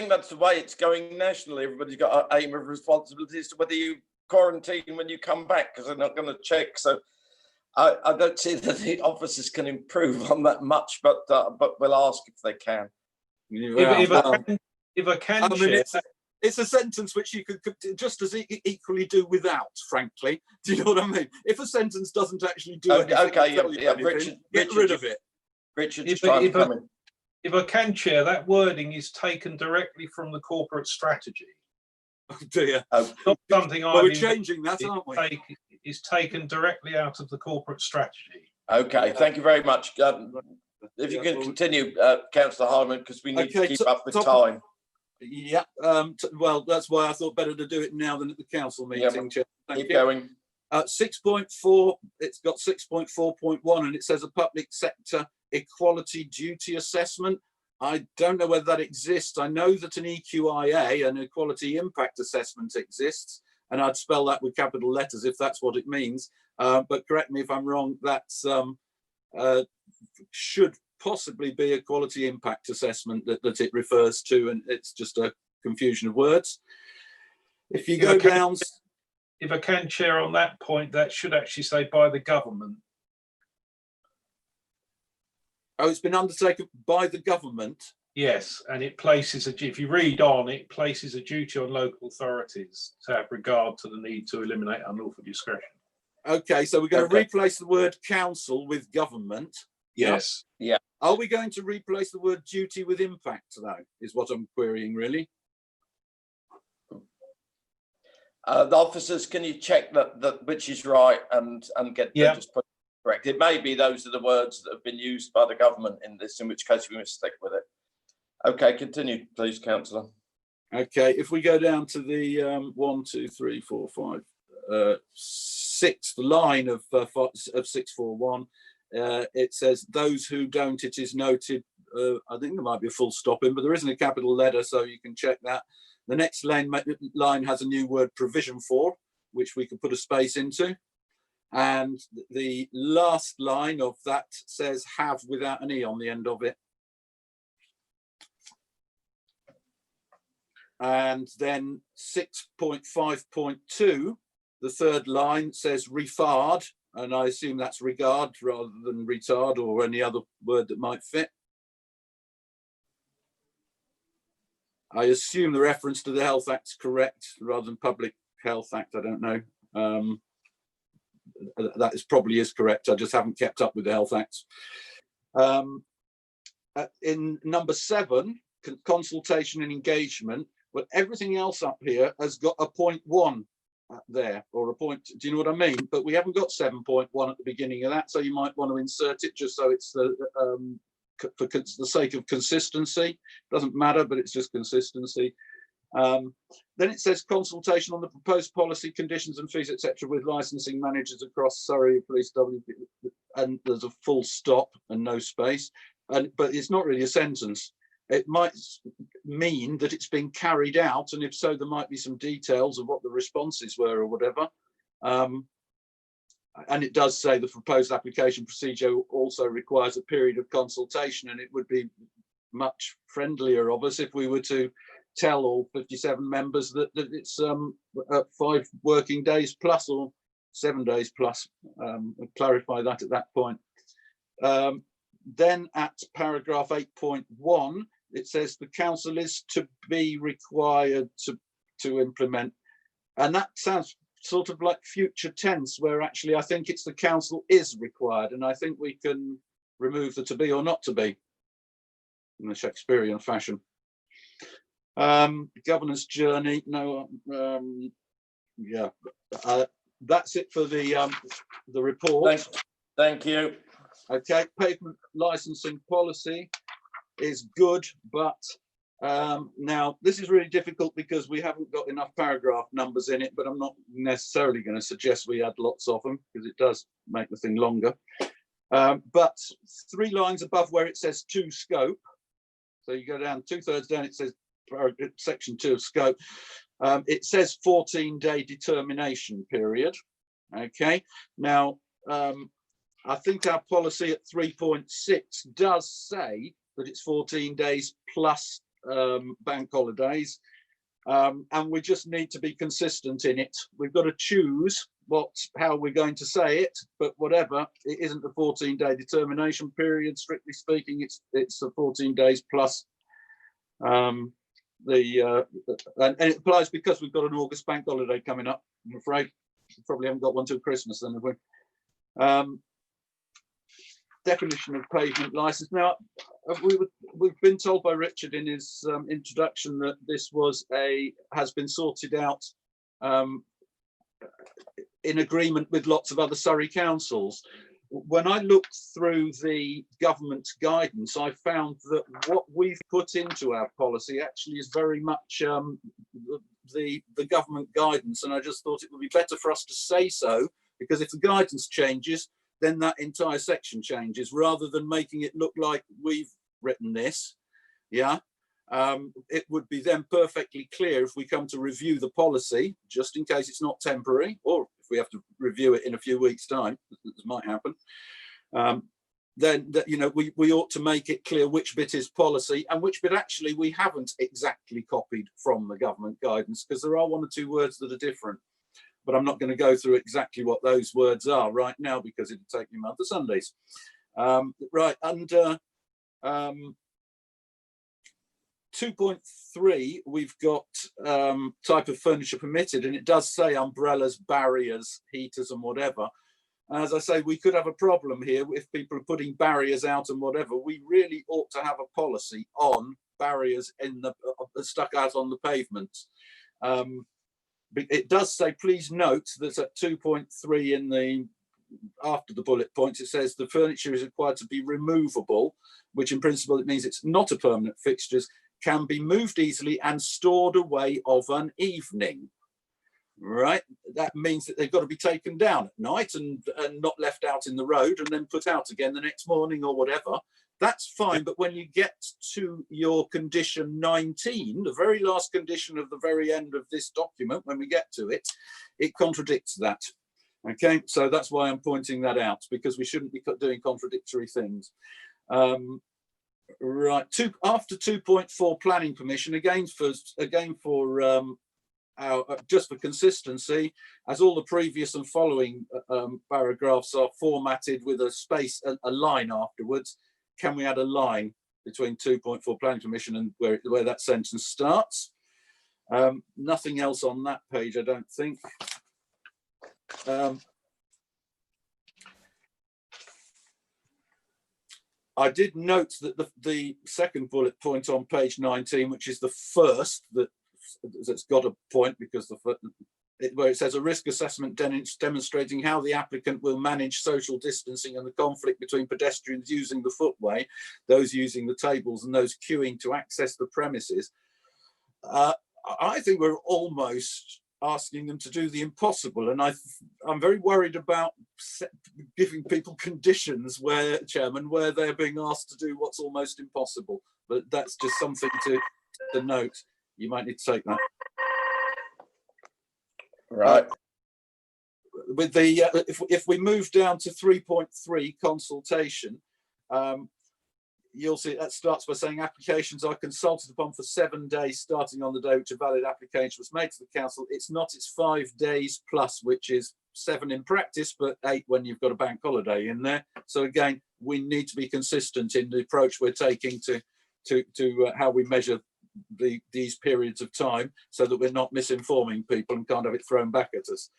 that's the way it's going nationally. Everybody's got an aim of responsibility as to whether you quarantine when you come back, because they're not going to check. So I don't see that the officers can improve on that much, but we'll ask if they can. If I can share, it's a sentence which you could just as equally do without, frankly. Do you know what I mean? If a sentence doesn't actually do anything, Richard, get rid of it. Richard, if I can share, that wording is taken directly from the corporate strategy. Oh dear. Not something we're changing that, aren't we? Is taken directly out of the corporate strategy. Okay, thank you very much. If you can continue, Councillor Hyman, because we need to keep up with time. Yeah, well, that's why I thought better to do it now than at the council meeting. Yeah, keep going. 6.4, it's got 6.4.1, and it says a public sector equality duty assessment. I don't know whether that exists. I know that an EQIA, an equality impact assessment, exists, and I'd spell that with capital letters if that's what it means. But correct me if I'm wrong, that's should possibly be a quality impact assessment that it refers to, and it's just a confusion of words. If you go down... If I can share on that point, that should actually say by the government. Oh, it's been undertaken by the government? Yes, and it places, if you read on, it places a duty on local authorities to have regard to the need to eliminate unlawful discretion. Okay, so we're going to replace the word council with government. Yes. Yeah. Are we going to replace the word duty with impact, though, is what I'm querying, really? The officers, can you check that which is right and get just put it correct? It may be those are the words that have been used by the government in this, in which case we must stick with it. Okay, continue, please, Councillor. Okay, if we go down to the 1, 2, 3, 4, 5, sixth line of 641, it says those who don't, it is noted. I think there might be a full stop in, but there isn't a capital letter, so you can check that. The next line has a new word, provision for, which we could put a space into. And the last line of that says have without an E on the end of it. And then 6.5.2, the third line says refard, and I assume that's regard rather than retard or any other word that might fit. I assume the reference to the Health Act's correct rather than Public Health Act. I don't know. That probably is correct. I just haven't kept up with the Health Acts. In number 7, consultation and engagement, but everything else up here has got a 0.1 there, or a point. Do you know what I mean? But we haven't got 7.1 at the beginning of that, so you might want to insert it just so it's the for the sake of consistency. Doesn't matter, but it's just consistency. Then it says consultation on the proposed policy, conditions and fees, etc., with licensing managers across Surrey Police WP, and there's a full stop and no space. But it's not really a sentence. It might mean that it's been carried out, and if so, there might be some details of what the responses were or whatever. And it does say the proposed application procedure also requires a period of consultation, and it would be much friendlier of us if we were to tell all 57 members that it's 5 working days plus or 7 days plus. Clarify that at that point. Then at paragraph 8.1, it says the council is to be required to implement, and that sounds sort of like future tense, where actually I think it's the council is required, and I think we can remove the to be or not to be in a Shakespearean fashion. Governance journey, no, yeah, that's it for the report. Thank you. Okay, pavement licensing policy is good, but now this is really difficult because we haven't got enough paragraph numbers in it, but I'm not necessarily going to suggest we add lots of them because it does make the thing longer. But 3 lines above where it says to scope, so you go down 2/3 down, it says section 2 of scope. It says 14-day determination period. Okay, now I think our policy at 3.6 does say that it's 14 days plus bank holidays, and we just need to be consistent in it. We've got to choose how we're going to say it, but whatever, it isn't a 14-day determination period. Strictly speaking, it's a 14 days plus. And it applies because we've got an August bank holiday coming up. I'm afraid we probably haven't got one till Christmas then, have we? Definition of pavement license. Now, we've been told by Richard in his introduction that this has been sorted out in agreement with lots of other Surrey councils. When I looked through the government guidance, I found that what we've put into our policy actually is very much the government guidance, and I just thought it would be better for us to say so, because if the guidance changes, then that entire section changes, rather than making it look like we've written this. Yeah, it would be then perfectly clear if we come to review the policy, just in case it's not temporary, or if we have to review it in a few weeks' time, this might happen. Then we ought to make it clear which bit is policy and which bit actually we haven't exactly copied from the government guidance, because there are 1 or 2 words that are different. But I'm not going to go through exactly what those words are right now because it'll take me a month of Sundays. Right, under 2.3, we've got type of furniture permitted, and it does say umbrellas, barriers, heaters and whatever. As I say, we could have a problem here if people are putting barriers out and whatever. We really ought to have a policy on barriers stuck out on the pavement. It does say, please note that at 2.3 after the bullet points, it says the furniture is required to be removable, which in principle it means it's not a permanent fixture can be moved easily and stored away of an evening. Right, that means that they've got to be taken down at night and not left out in the road and then put out again the next morning or whatever. That's fine, but when you get to your condition 19, the very last condition of the very end of this document, when we get to it, it contradicts that. Okay, so that's why I'm pointing that out, because we shouldn't be doing contradictory things. Right, after 2.4 planning permission, just for consistency, as all the previous and following paragraphs are formatted with a space, a line afterwards, can we add a line between 2.4 planning permission and where that sentence starts? Nothing else on that page, I don't think. I did note that the second bullet point on page 19, which is the first that's got a point, because where it says a risk assessment demonstrating how the applicant will manage social distancing and the conflict between pedestrians using the footway, those using the tables and those queuing to access the premises. I think we're almost asking them to do the impossible, and I'm very worried about giving people conditions where they're being asked to do what's almost impossible. But that's just something to note. You might need to take that. Right. With the if we move down to 3.3 consultation, you'll see that starts by saying applications are consulted upon for 7 days starting on the day which a valid application was made to the council. It's not, it's 5 days plus, which is 7 in practice, but 8 when you've got a bank holiday in there. So again, we need to be consistent in the approach we're taking to how we measure these periods of time, so that we're not misinforming people and can't have it thrown back at us.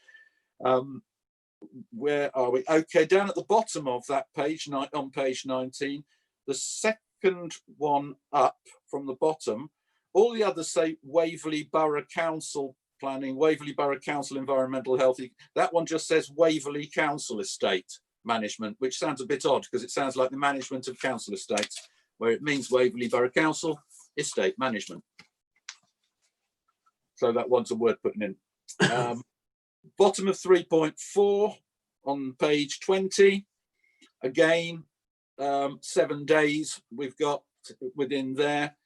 Where are we? Okay, down at the bottom of that page, on page 19, the second one up from the bottom, all the others say Waverley Borough Council planning, Waverley Borough Council environmental health. That one just says Waverley Council estate management, which sounds a bit odd because it sounds like the management of council estates, where it means Waverley Borough Council estate management. So that wants a word putting in. Bottom of 3.4 on page 20, again, 7 days we've got within there,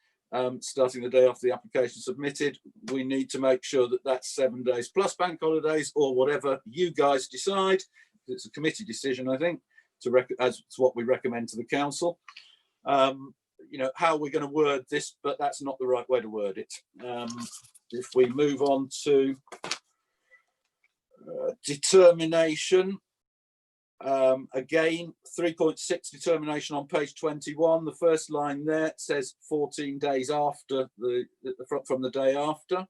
starting the day after the application submitted. We need to make sure that that's 7 days plus bank holidays or whatever you guys decide. It's a committee decision, I think, as to what we recommend to the council. You know, how we're going to word this, but that's not the right way to word it. If we move on to determination, again, 3.6 determination on page 21. The first line there says 14 days after from the day after.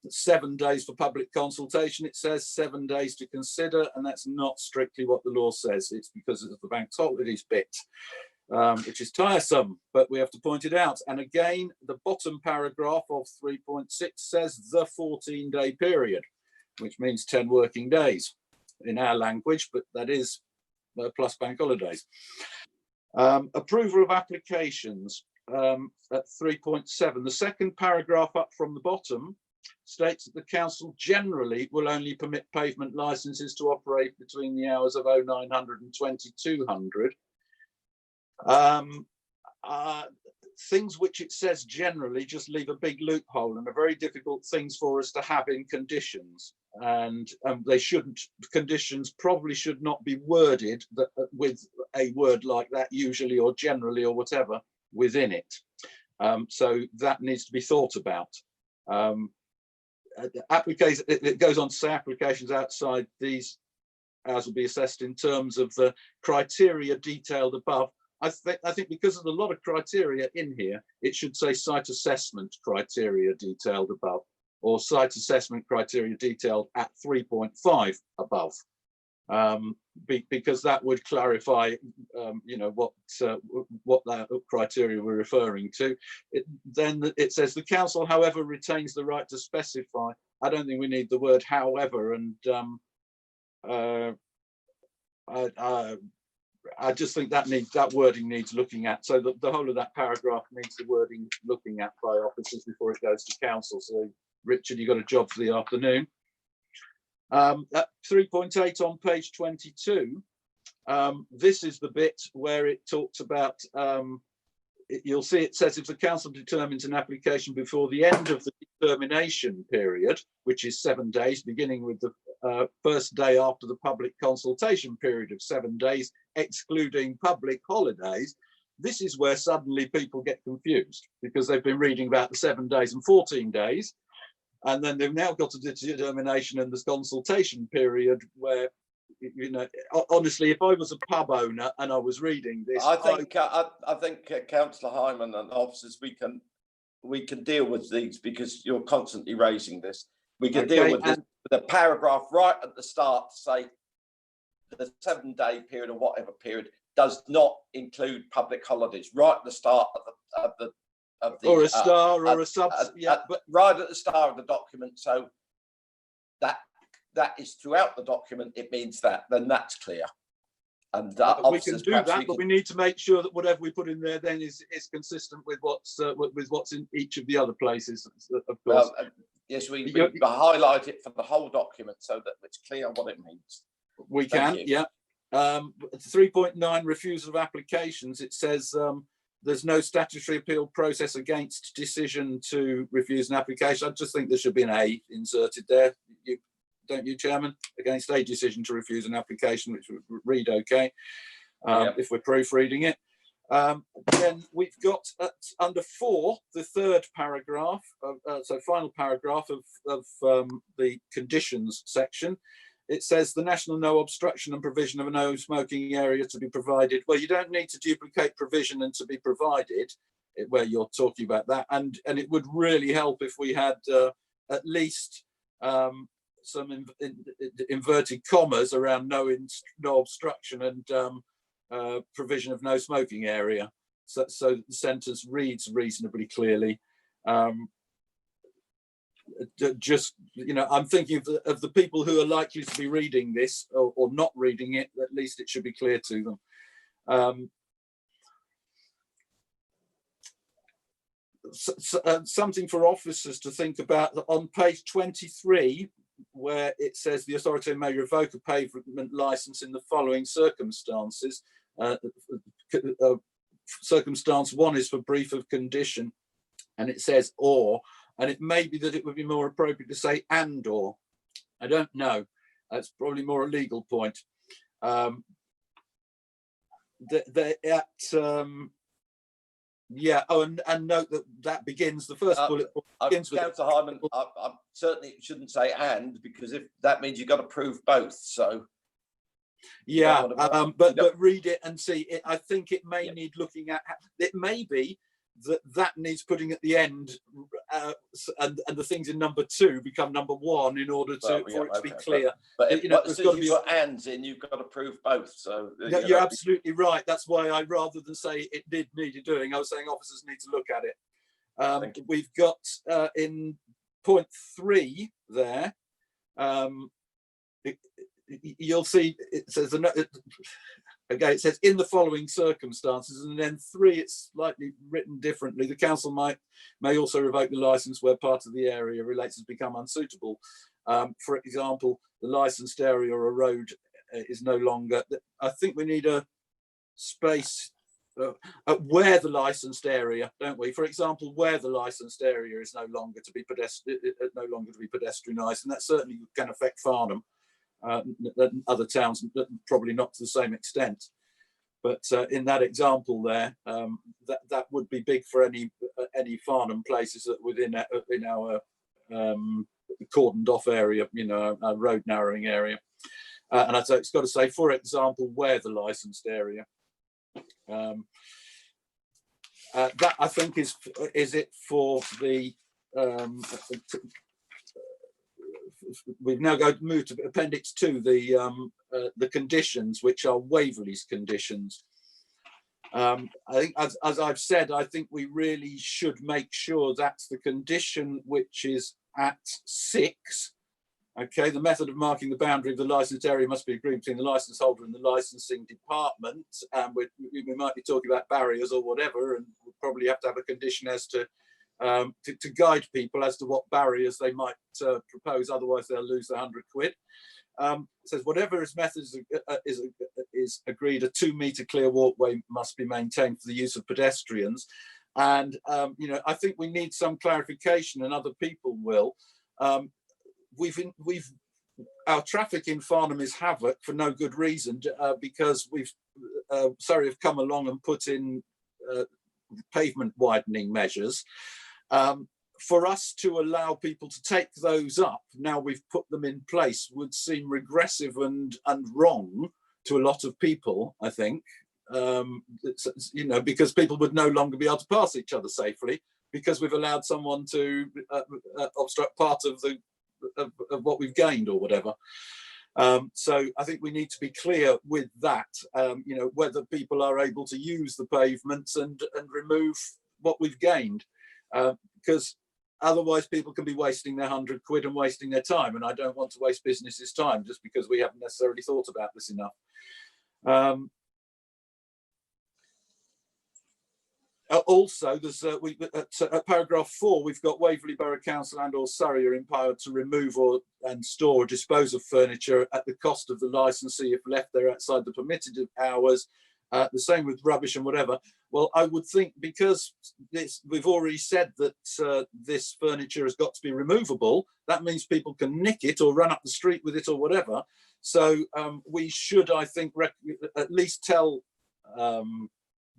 7 days for public consultation. It says 7 days to consider, and that's not strictly what the law says. It's because of the bank holidays bit, which is tiresome, but we have to point it out. And again, the bottom paragraph of 3.6 says the 14-day period, which means 10 working days in our language, but that is plus bank holidays. Approval of applications at 3.7. The second paragraph up from the bottom states that the council generally will only permit pavement licenses to operate between the hours of 0900 and 2200. Things which it says generally just leave a big loophole and are very difficult things for us to have in conditions, and they shouldn't. Conditions probably should not be worded with a word like that, usually or generally or whatever within it. So that needs to be thought about. Applications, it goes on to say applications outside these hours will be assessed in terms of the criteria detailed above. I think because of a lot of criteria in here, it should say site assessment criteria detailed above, or site assessment criteria detailed at 3.5 above, because that would clarify, you know, what that criteria we're referring to. Then it says the council, however, retains the right to specify. I don't think we need the word however, and I just think that wording needs looking at. So the whole of that paragraph needs the wording looking at by officers before it goes to council. So Richard, you got a job for the afternoon. At 3.8 on page 22, this is the bit where it talks about, you'll see it says if the council determines an application before the end of the determination period, which is 7 days, beginning with the first day after the public consultation period of 7 days, excluding public holidays, this is where suddenly people get confused because they've been reading about the 7 days and 14 days. And then they've now got a determination and this consultation period where, you know, honestly, if I was a pub owner and I was reading this, I think Councillor Hyman and officers, we can deal with these because you're constantly raising this. We can deal with this. The paragraph right at the start to say the 7 day period or whatever period does not include public holidays. Right at the start of the or a star or a sub, but right at the start of the document, so that is throughout the document. It means that then that's clear, and we can do that, but we need to make sure that whatever we put in there then is consistent with what's in each of the other places. Of course, yes, we highlight it for the whole document so that it's clear what it means. We can, yeah. 3.9 refusal of applications. It says. There's no statutory appeal process against decision to refuse an application. I just think there should be an A inserted there. Don't you, Chairman? Against a decision to refuse an application, which would read okay if we're proofreading it. Then we've got under 4, the third paragraph, so final paragraph of the conditions section. It says the national no obstruction and provision of a no smoking area to be provided. Well, you don't need to duplicate provision and to be provided where you're talking about that. And it would really help if we had at least some inverted commas around no obstruction and provision of no smoking area. So the sentence reads reasonably clearly. Just, you know, I'm thinking of the people who are likely to be reading this or not reading it. At least it should be clear to them. Something for officers to think about on page 23, where it says the authority may revoke a pavement licence in the following circumstances. Circumstance 1 is for brief of condition, and it says or. And it may be that it would be more appropriate to say and or. I don't know. That's probably more a legal point. And note that begins the first bullet. Councillor Hyman, I certainly shouldn't say and because if that means you've got to prove both. So yeah, but read it and see. I think it may need looking at. It may be that needs putting at the end, and the things in number 2 become number 1 in order for it to be clear. But you know, as soon as you've got ands in, you've got to prove both. So you're absolutely right. That's why I, rather than say it did need doing, I was saying officers need to look at it. We've got in point 3 there. You'll see it says again, it says in the following circumstances, and then 3, it's slightly written differently. The council may also revoke the licence where part of the area relates has become unsuitable. For example, the licensed area or a road is no longer. I think we need a space where the licensed area, don't we? For example, where the licensed area is no longer to be pedestrianised, and that certainly can affect Farnham. Other towns, probably not to the same extent, but in that example there, that would be big for any Farnham places that within in our cordoned off area, you know, a road narrowing area, and I'd say it's got to say, for example, where the licensed area. That I think is it for the. We've now moved to appendix 2, the conditions, which are Waverley's conditions. I think, as I've said, I think we really should make sure that's the condition which is at 6. Okay, the method of marking the boundary of the licensed area must be agreed between the license holder and the licensing department. And we might be talking about barriers or whatever, and we'll probably have to have a condition as to guide people as to what barriers they might propose. Otherwise, they'll lose the £100. It says whatever is methods is agreed, a 2 metre clear walkway must be maintained for the use of pedestrians. And you know, I think we need some clarification, and other people will. Our traffic in Farnham is havoc for no good reason, because Surrey have come along and put in pavement widening measures. For us to allow people to take those up, now we've put them in place, would seem regressive and wrong to a lot of people, I think. You know, because people would no longer be able to pass each other safely because we've allowed someone to obstruct part of what we've gained or whatever. So I think we need to be clear with that, you know, whether people are able to use the pavements and remove what we've gained, because otherwise people can be wasting their £100 and wasting their time, and I don't want to waste business's time just because we haven't necessarily thought about this enough. Also, there's at paragraph 4, we've got Waverley Borough Council and/or Surrey are empowered to remove and store or dispose of furniture at the cost of the licensee if left there outside the permitted hours. The same with rubbish and whatever. Well, I would think because we've already said that this furniture has got to be removable, that means people can nick it or run up the street with it or whatever. So we should, I think, at least tell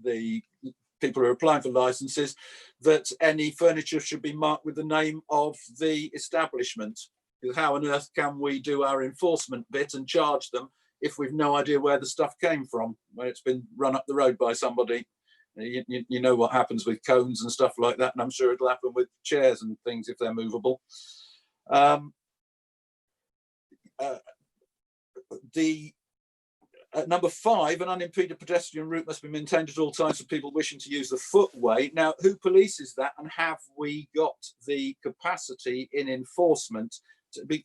the people who are applying for licenses that any furniture should be marked with the name of the establishment. Because how on earth can we do our enforcement bit and charge them if we've no idea where the stuff came from, where it's been run up the road by somebody? You know what happens with cones and stuff like that, and I'm sure it'll happen with chairs and things if they're movable. Number 5, an unimpeded pedestrian route must be maintained at all times for people wishing to use the footway. Now, who polices that, and have we got the capacity in enforcement?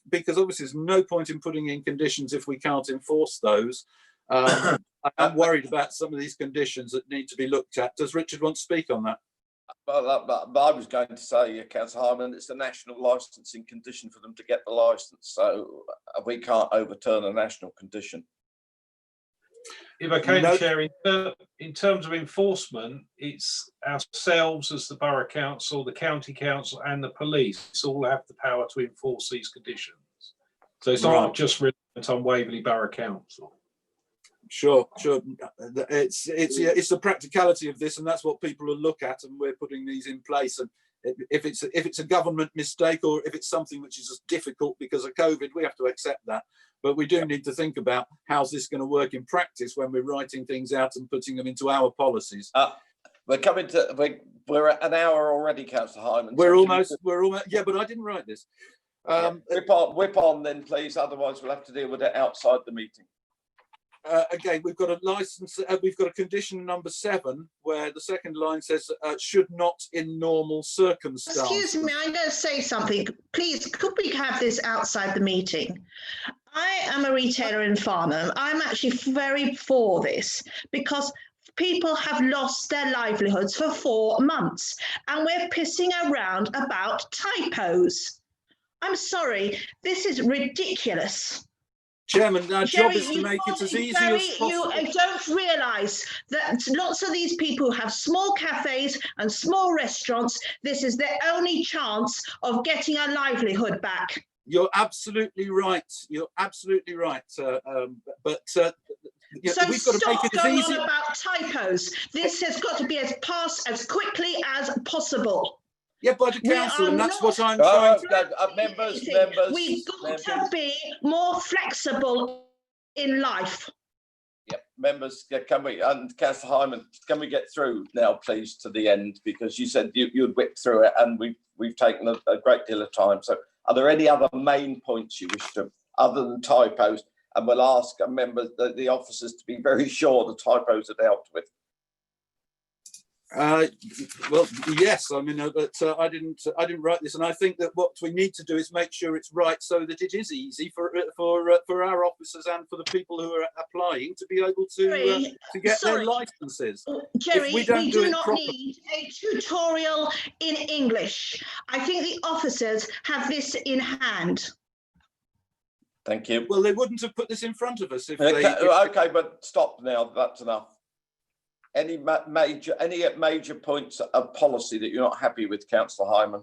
Because obviously there's no point in putting in conditions if we can't enforce those. I'm worried about some of these conditions that need to be looked at. Does Richard want to speak on that? But I was going to say, Councillor Hyman, it's a national licensing condition for them to get the licence, so we can't overturn a national condition. If I can, Chair, in terms of enforcement, it's ourselves as the Borough Council, the County Council and the police all have the power to enforce these conditions. So it's not just reliant on Waverley Borough Council. Sure. It's the practicality of this, and that's what people will look at, and we're putting these in place. And if it's a government mistake, or if it's something which is just difficult because of COVID, we have to accept that. But we do need to think about how's this going to work in practice when we're writing things out and putting them into our policies. We're at an hour already, Councillor Hyman. We're almost. Yeah, but I didn't write this. Whip on then, please. Otherwise, we'll have to deal with it outside the meeting. Again, we've got a license. We've got a condition number 7 where the second line says should not in normal circumstances. Excuse me, I'm going to say something. Please, could we have this outside the meeting? I am a retailer in Farnham. I'm actually very for this because people have lost their livelihoods for 4 months and we're pissing around about typos. I'm sorry, this is ridiculous. Chairman, our job is to make it as easy as possible. You don't realise that lots of these people have small cafes and small restaurants. This is their only chance of getting a livelihood back. You're absolutely right. You're absolutely right. But so we've got to make it as easy. Stop going on about typos. This has got to be passed as quickly as possible. Yeah, by the council, and that's what I'm trying to... Members. We've got to be more flexible in life. Yep, members, can we, and Councillor Hyman, can we get through now, please, to the end? Because you said you'd whip through it, and we've taken a great deal of time. So are there any other main points you wish to, other than typos? And we'll ask members, the officers, to be very sure the typos are dealt with. Well, yes, I mean, but I didn't write this, and I think that what we need to do is make sure it's right so that it is easy for our officers and for the people who are applying to be able to get their licenses. Jerry, we do not properly, need a tutorial in English. I think the officers have this in hand. Thank you. Well, they wouldn't have put this in front of us if Okay, they. okay, but stop now. That's enough. Any major points of policy that you're not happy with, Councillor Hyman?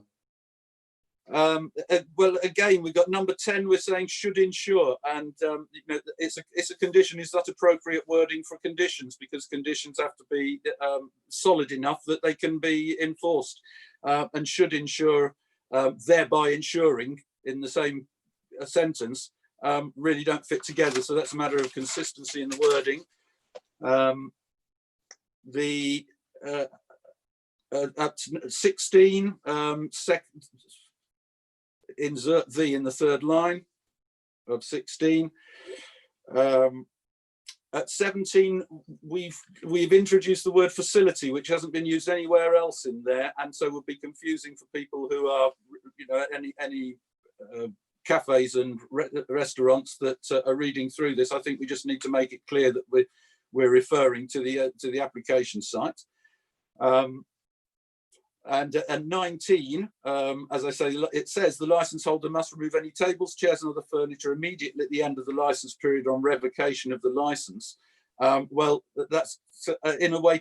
Well, again, we've got number 10. We're saying should ensure, and you know, it's a condition. Is that appropriate wording for conditions? Because conditions have to be solid enough that they can be enforced, and should ensure, thereby ensuring in the same sentence, really don't fit together. So that's a matter of consistency in the wording. At 16, insert the in the third line of 16. At 17, we've introduced the word facility, which hasn't been used anywhere else in there, and so would be confusing for people who are, you know, any cafes and restaurants that are reading through this. I think we just need to make it clear that we're referring to the application site. And 19, as I say, it says the license holder must remove any tables, chairs and other furniture immediately at the end of the license period on revocation of the license. Well, that's in a way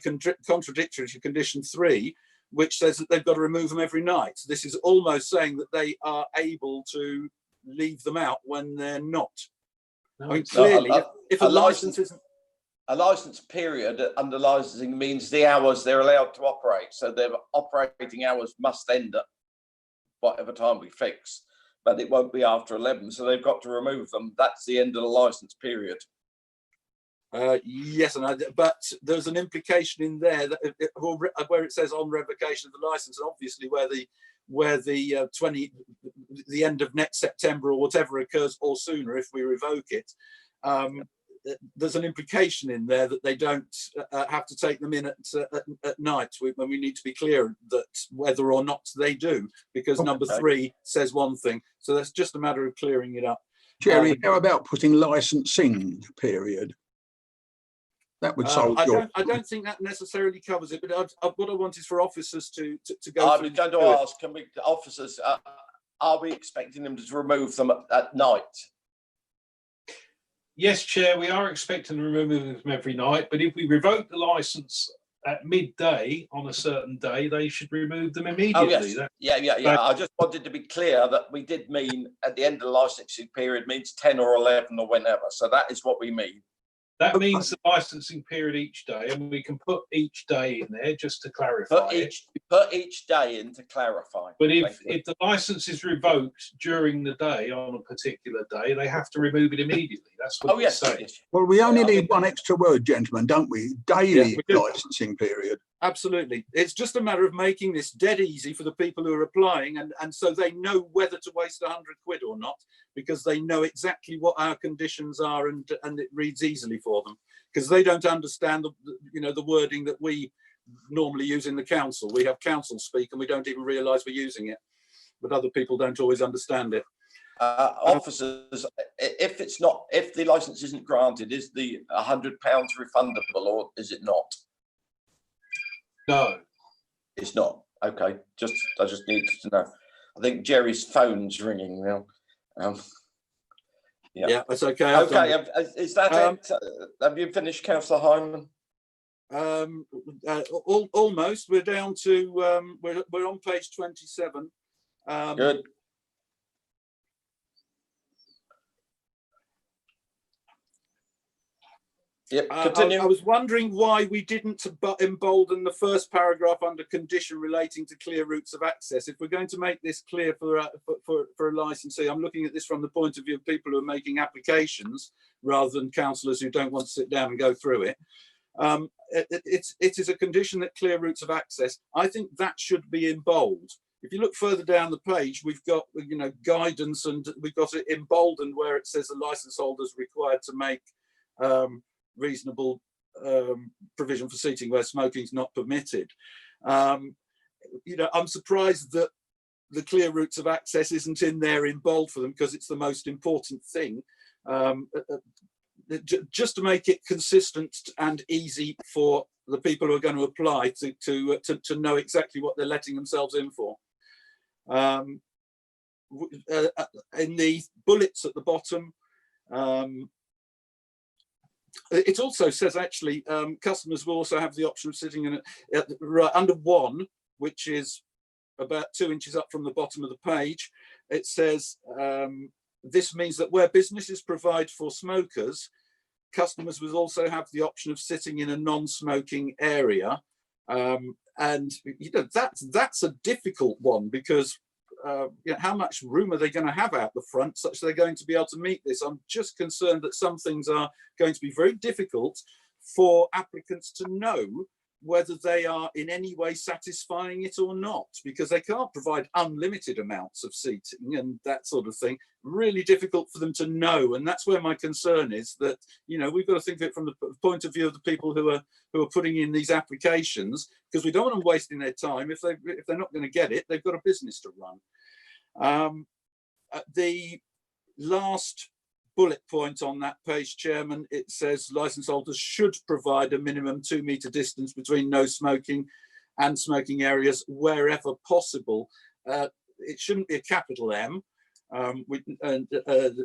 contradictory to condition 3, which says that they've got to remove them every night. This is almost saying that they are able to leave them out when they're not. No, I mean, clearly, if a license isn't... A license period under licensing means the hours they're allowed to operate. So their operating hours must end at whatever time we fix, but it won't be after 11. So they've got to remove them. That's the end of the license period. Yes, but there's an implication in there that where it says on revocation of the license, and obviously where the end of next September or whatever occurs, or sooner if we revoke it. There's an implication in there that they don't have to take them in at night, when we need to be clear that whether or not they do, because number 3 says one thing. So that's just a matter of clearing it up. Jerry, how about putting licensing period? That would solve your... I don't think that necessarily covers it, but what I want is for officers to go. I was going to ask, can we, officers, are we expecting them to remove them at night? Yes, Chair, we are expecting to remove them every night, but if we revoke the licence at midday on a certain day, they should remove them immediately. Oh, yes. Yeah. I just wanted to be clear that we did mean at the end of the licensing period means 10 or 11 or whenever. So that is what we mean. That means the licensing period each day, and we can put each day in there just to clarify. Put each day in to clarify. But if the license is revoked during the day on a particular day, they have to remove it immediately. That's what it's saying. Well, we only need one extra word, gentlemen, don't we? Daily licensing period. Absolutely. It's just a matter of making this dead easy for the people who are applying, and so they know whether to waste 100 quid or not, because they know exactly what our conditions are, and it reads easily for them, because they don't understand the wording that we normally use in the council. We have council speak and we don't even realise we're using it, but other people don't always understand it. Officers, if the licence isn't granted, is the £100 refundable, or is it not? No, it's not. Okay, I just needed to know. I think Jerry's phone's ringing now. Yeah, that's okay. Okay, is that it? Have you finished, Councillor Hyman? Almost. We're down to we're on page 27. Good. Yep, continue. I was wondering why we didn't embolden the first paragraph under condition relating to clear routes of access. If we're going to make this clear for a licensee, I'm looking at this from the point of view of people who are making applications rather than councillors who don't want to sit down and go through it. It is a condition that clear routes of access. I think that should be in bold. If you look further down the page, we've got guidance, and we've got it emboldened where it says the licence holder is required to make reasonable provision for seating where smoking is not permitted. You know, I'm surprised that the clear routes of access isn't in there in bold for them, because it's the most important thing. Just to make it consistent and easy for the people who are going to apply to know exactly what they're letting themselves in for. In the bullets at the bottom, it also says actually customers will also have the option of sitting in right under 1, which is about 2 inches up from the bottom of the page. It says this means that where businesses provide for smokers, customers will also have the option of sitting in a non-smoking area. And you know, that's a difficult one, because you know, how much room are they going to have out the front such they're going to be able to meet this? I'm just concerned that some things are going to be very difficult for applicants to know whether they are in any way satisfying it or not, because they can't provide unlimited amounts of seating and that sort of thing. Really difficult for them to know, and that's where my concern is, that, you know, we've got to think of it from the point of view of the people who are putting in these applications, because we don't want them wasting their time. If they're not going to get it, they've got a business to run. The last bullet point on that page, Chairman, it says licence holders should provide a minimum 2 metre distance between no smoking and smoking areas wherever possible. It shouldn't be a capital M,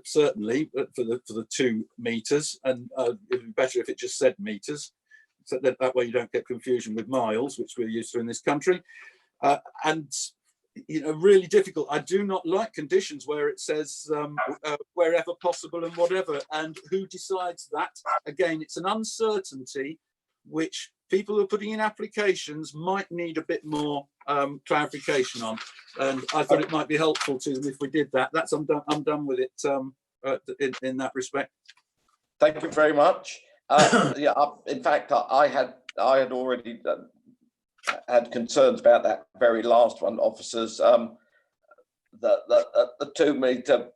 certainly for the 2 metres, and it'd be better if it just said metres, so that way you don't get confusion with miles, which we're used to in this country. And you know, really difficult. I do not like conditions where it says wherever possible and whatever, and who decides that? Again, it's an uncertainty which people who are putting in applications might need a bit more clarification on, and I thought it might be helpful to them if we did that. I'm done with it in that respect. Thank you very much. Yeah, in fact, I had already had concerns about that very last one, officers. The 2 metre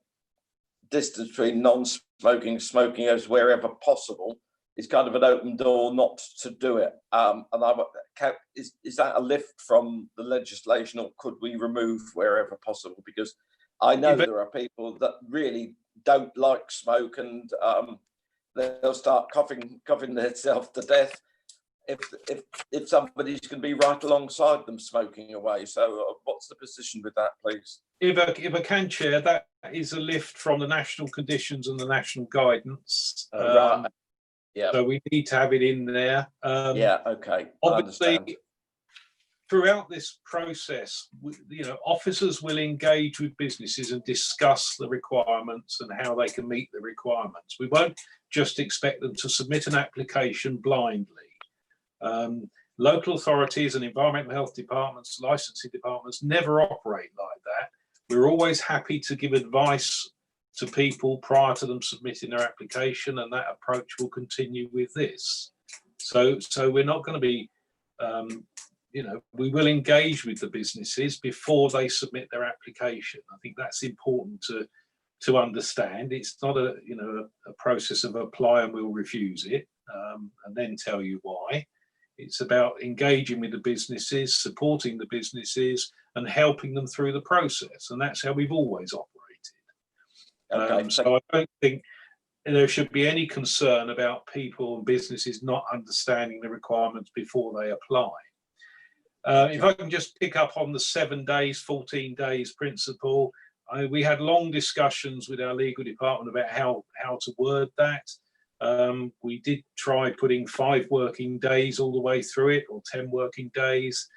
distance between non-smoking, smoking as wherever possible is kind of an open door not to do it. And is that a lift from the legislation, or could we remove wherever possible? Because I know there are people that really don't like smoke, and they'll start coughing themselves to death if somebody's going to be right alongside them smoking away. So what's the position with that, please? If I can, Chair, that is a lift from the national conditions and the national guidance. Right. Yeah. So we need to have it in there. Yeah. Okay. Obviously, throughout this process, you know, officers will engage with businesses and discuss the requirements and how they can meet the requirements. We won't just expect them to submit an application blindly. Local authorities and environmental health departments, licensing departments never operate like that. We're always happy to give advice to people prior to them submitting their application, and that approach will continue with this. So we're not going to be, you know, we will engage with the businesses before they submit their application. I think that's important to understand. It's not a, you know, a process of apply and we'll refuse it and then tell you why. It's about engaging with the businesses, supporting the businesses, and helping them through the process. And that's how we've always operated. Okay. So I don't think there should be any concern about people and businesses not understanding the requirements before they apply. If I can just pick up on the 7 days, 14 days principle, we had long discussions with our legal department about how to word that. We did try putting 5 working days all the way through it, or 10 working days,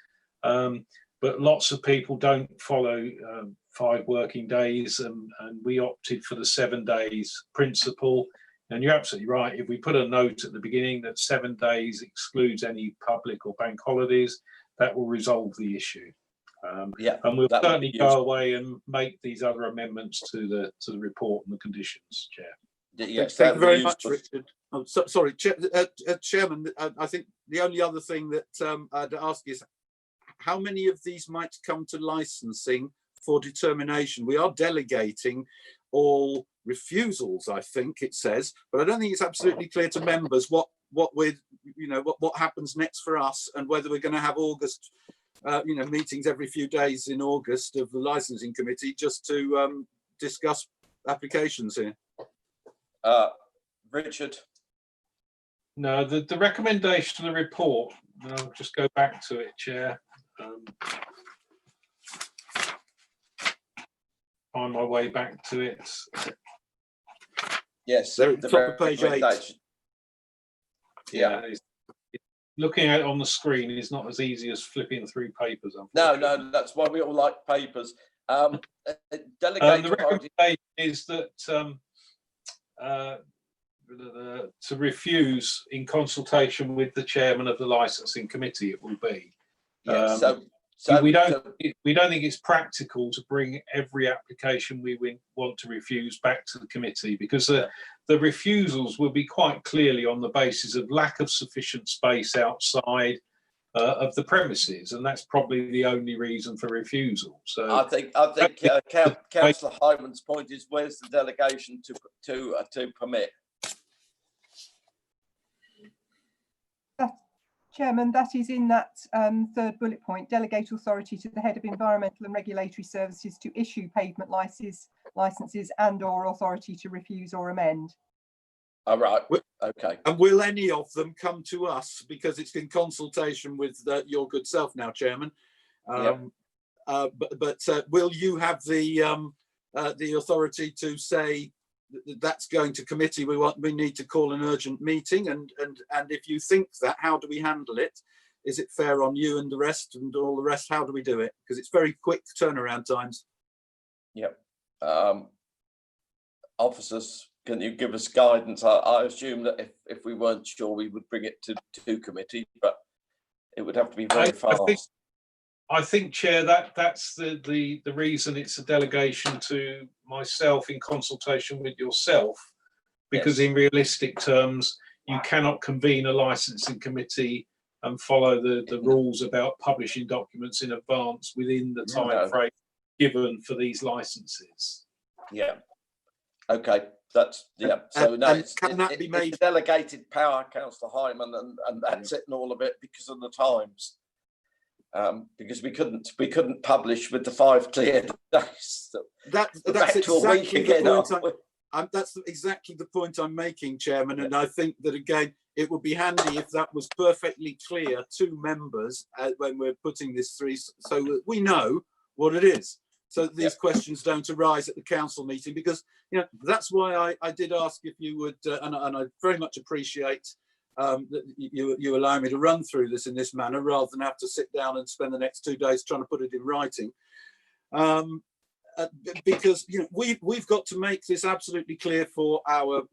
but lots of people don't follow 5 working days, and we opted for the 7 days principle. And you're absolutely right, if we put a note at the beginning that 7 days excludes any public or bank holidays, that will resolve the issue. Yeah, and we'll certainly go away and make these other amendments to the report and the conditions, Chair. Yes, thank you very much, Richard. Oh, sorry, Chairman. I think the only other thing that I'd ask is how many of these might come to licensing for determination? We are delegating all refusals, I think it says, but I don't think it's absolutely clear to members what happens next for us, and whether we're going to have August, meetings every few days in August of the licensing committee just to discuss applications here. Richard? No, the recommendation of the report, and I'll just go back to it, Chair. Find my way back to it. Yes, They're at the top of page 8. Yeah. Looking at it on the screen is not as easy as flipping through papers. No, that's why we all like papers. The recommendation is that to refuse in consultation with the chairman of the licensing committee. It will be. Yeah, we don't think it's practical to bring every application we want to refuse back to the committee, because the refusals will be quite clearly on the basis of lack of sufficient space outside of the premises, and that's probably the only reason for refusal. So I think Councillor Hyman's point is, where's the delegation to permit? Chairman, that is in that third bullet point: delegate authority to the head of environmental and regulatory services to issue pavement licenses and/or authority to refuse or amend. All right. Okay. And will any of them come to us, because it's in consultation with your good self now, Chairman? Yep. But will you have the authority to say that's going to committee? We need to call an urgent meeting, and if you think that, how do we handle it? Is it fair on you and the rest and all the rest? How do we do it? Because it's very quick turnaround times. Yep. Officers, can you give us guidance? I assume that if we weren't sure, we would bring it to committee, but it would have to be very fast. I think, Chair, that's the reason it's a delegation to myself in consultation with yourself, because in realistic terms, you cannot convene a licensing committee and follow the rules about publishing documents in advance within the time frame given for these licenses. Yeah. Okay. That's So no, it's delegated power, Councillor Hyman, and that's it, and all of it, because of the times. Because we couldn't publish with the 5 clear days. That's exactly the point I'm making, Chairman. And I think that, again, it would be handy if that was perfectly clear to members when we're putting this through, so that we know what it is, so that these questions don't arise at the council meeting. Because that's why I did ask if you would, and I very much appreciate that you allow me to run through this in this manner, rather than have to sit down and spend the next 2 days trying to put it in writing. Because we've got to make this absolutely clear for our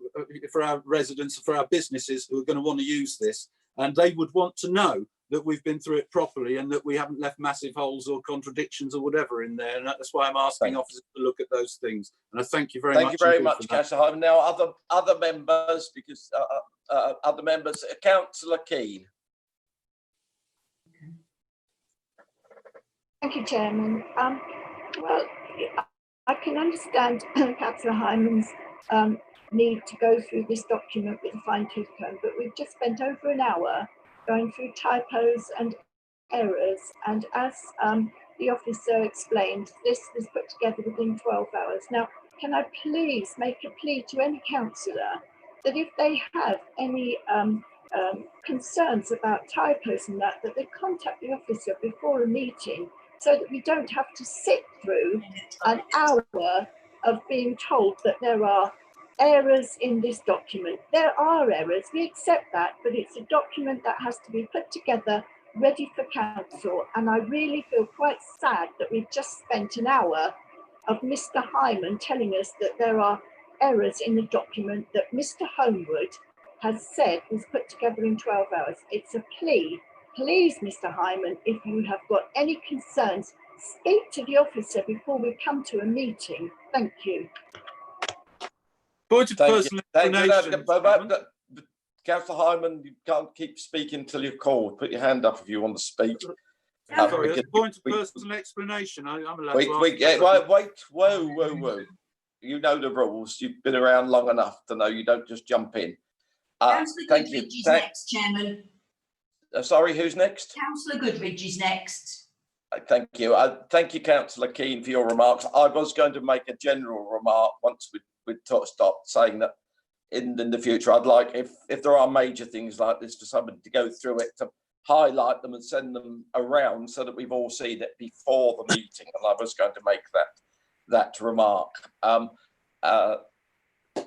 residents, for our businesses who are going to want to use this, and they would want to know that we've been through it properly and that we haven't left massive holes or contradictions or whatever in there. And that's why I'm asking officers to look at those things. And I thank you very much. Thank you very much, Councillor Hyman. Now, other members, because other members, Councillor Keane. Thank you, Chairman. Well, I can understand Councillor Hyman's need to go through this document with a fine-tooth comb, but we've just spent over an hour going through typos and errors, and as the officer explained, this was put together within 12 hours. Now, can I please make a plea to any councillor that if they have any concerns about typos and that they contact the officer before a meeting, so that we don't have to sit through an hour of being told that there are errors in this document. There are errors, we accept that, but it's a document that has to be put together, ready for council. And I really feel quite sad that we've just spent an hour of Mr. Hyman telling us that there are errors in the document that Mr. Homewood has said was put together in 12 hours. It's a plea. Please, Mr. Hyman, if you have got any concerns, speak to the officer before we come to a meeting. Thank you. Point of personal explanation. Councillor Hyman, you can't keep speaking until you're called. Put your hand up if you want to speak. Sorry, point of personal explanation. I'm allowed to ask. Wait, whoa. you know the rules. You've been around long enough to know you don't just jump in. Councillor Thank you. Goodridge is next, Chairman. Sorry, who's next? Councillor Goodridge is next. Thank you. Thank you, Councillor Keane, for your remarks. I was going to make a general remark once we'd stopped, saying that in the future, I'd like, if there are major things like this, for somebody to go through it, to highlight them and send them around so that we've all seen it before the meeting. And I was going to make that remark.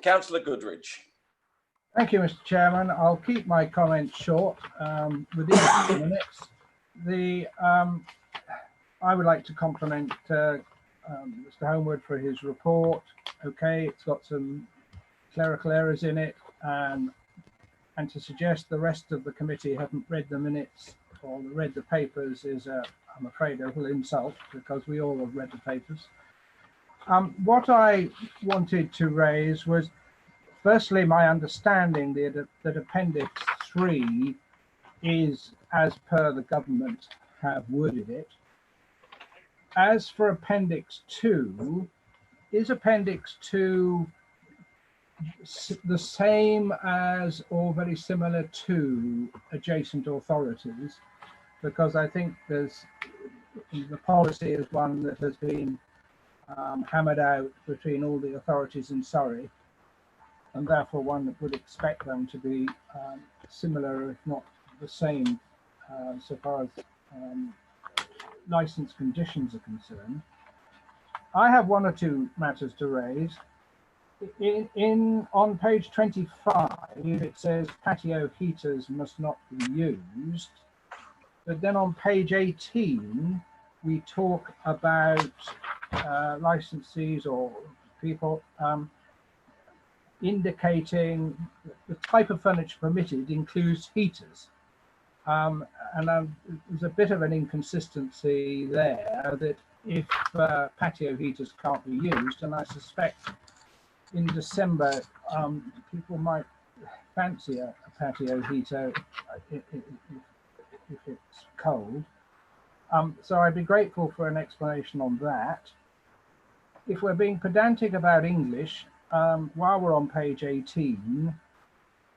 Councillor Goodridge. Thank you, Mr. Chairman. I'll keep my comments short, within a few minutes. I would like to compliment Mr. Homewood for his report. Okay, it's got some clerical errors in it, and to suggest the rest of the committee haven't read the minutes or read the papers is, I'm afraid, a little insult, because we all have read the papers. What I wanted to raise was, firstly, my understanding that Appendix 3 is as per the government have worded it. As for Appendix 2, is Appendix 2 the same as or very similar to adjacent authorities? Because I think the policy is one that has been hammered out between all the authorities in Surrey, and therefore one that would expect them to be similar, if not the same, so far as license conditions are concerned. I have one or two matters to raise. On page 25, it says patio heaters must not be used. But then on page 18, we talk about licensees or people indicating the type of furniture permitted includes heaters. And there's a bit of an inconsistency there, that if patio heaters can't be used, and I suspect in December people might fancy a patio heater if it's cold. So I'd be grateful for an explanation on that. If we're being pedantic about English, while we're on page 18,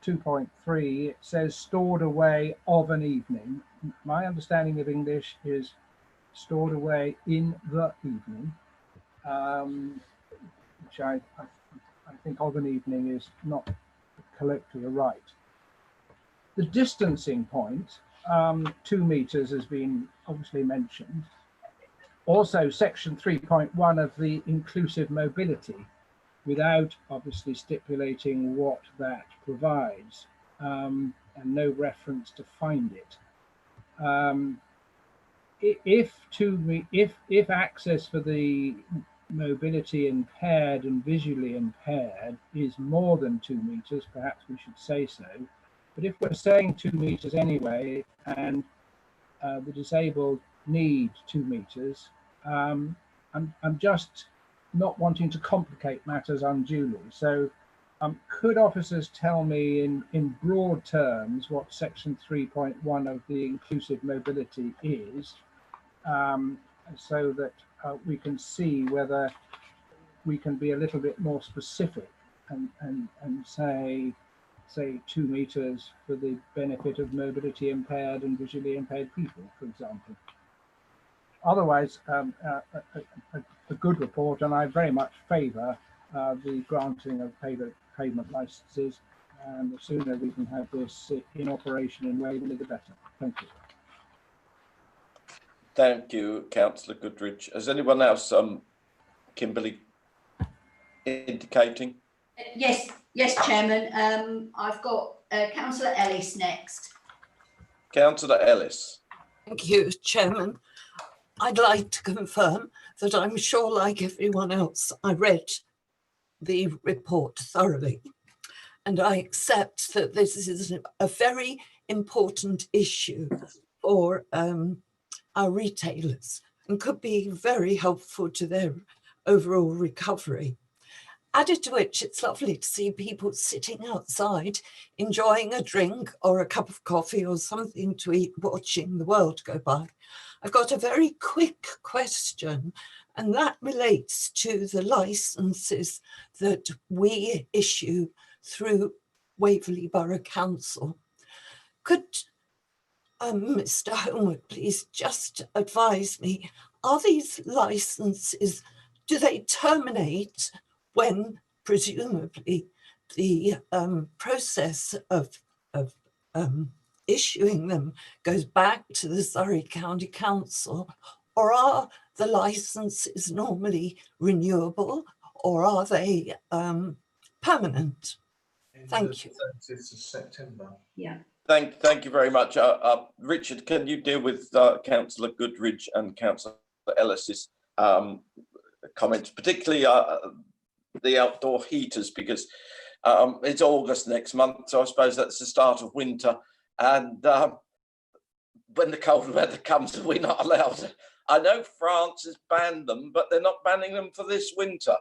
2.3, it says stored away of an evening. My understanding of English is stored away in the evening, which I think of an evening is not colloquially right. The distancing point, 2 meters, has been obviously mentioned. Also, section 3.1 of the inclusive mobility, without obviously stipulating what that provides, and no reference to find it. If access for the mobility impaired and visually impaired is more than 2 meters, perhaps we should say so. But if we're saying 2 meters anyway, and the disabled need 2 meters, I'm just not wanting to complicate matters unduly. So could officers tell me in broad terms what section 3.1 of the inclusive mobility is, so that we can see whether we can be a little bit more specific and say 2 meters for the benefit of mobility impaired and visually impaired people, for example. Otherwise, a good report, and I very much favour the granting of pavement licences, and the sooner we can have this in operation in Waverley, the better. Thank you. Thank you, Councillor Goodridge. Has anyone else, Kimberly, indicating? Yes, Chairman. I've got Councillor Ellis next. Councillor Ellis. Thank you, Chairman. I'd like to confirm that I'm sure, like everyone else, I read the report thoroughly, and I accept that this is a very important issue for our retailers and could be very helpful to their overall recovery. Added to which, it's lovely to see people sitting outside enjoying a drink or a cup of coffee or something to eat, watching the world go by. I've got a very quick question, and that relates to the licenses that we issue through Waverley Borough Council. Could Mr. Homewood please just advise me, are these licenses, do they terminate when presumably the process of issuing them goes back to the Surrey County Council, or are the licenses normally renewable, or are they permanent? Thank you. 30th of September. Yeah. Thank you very much. Richard, can you deal with Councillor Goodridge and Councillor Ellis's comments, particularly the outdoor heaters, because it's August next month, so I suppose that's the start of winter, and when the cold weather comes, we're not allowed. I know France has banned them, but they're not banning them for this winter.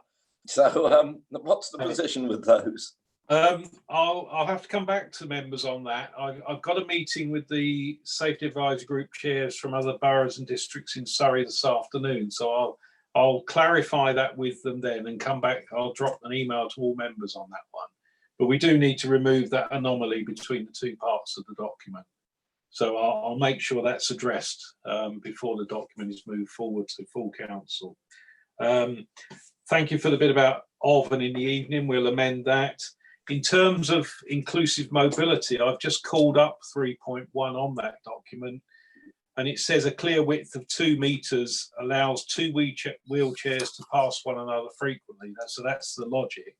So what's the position with those? I'll have to come back to members on that. I've got a meeting with the Safety Advisory Group chairs from other boroughs and districts in Surrey this afternoon, so I'll clarify that with them then and come back. I'll drop an email to all members on that one. But we do need to remove that anomaly between the two parts of the document. So I'll make sure that's addressed before the document is moved forward to full council. Thank you for the bit about of and in the evening. We'll amend that. In terms of inclusive mobility, I've just called up 3.1 on that document, and it says a clear width of 2 meters allows 2 wheelchairs to pass one another frequently. So that's the logic.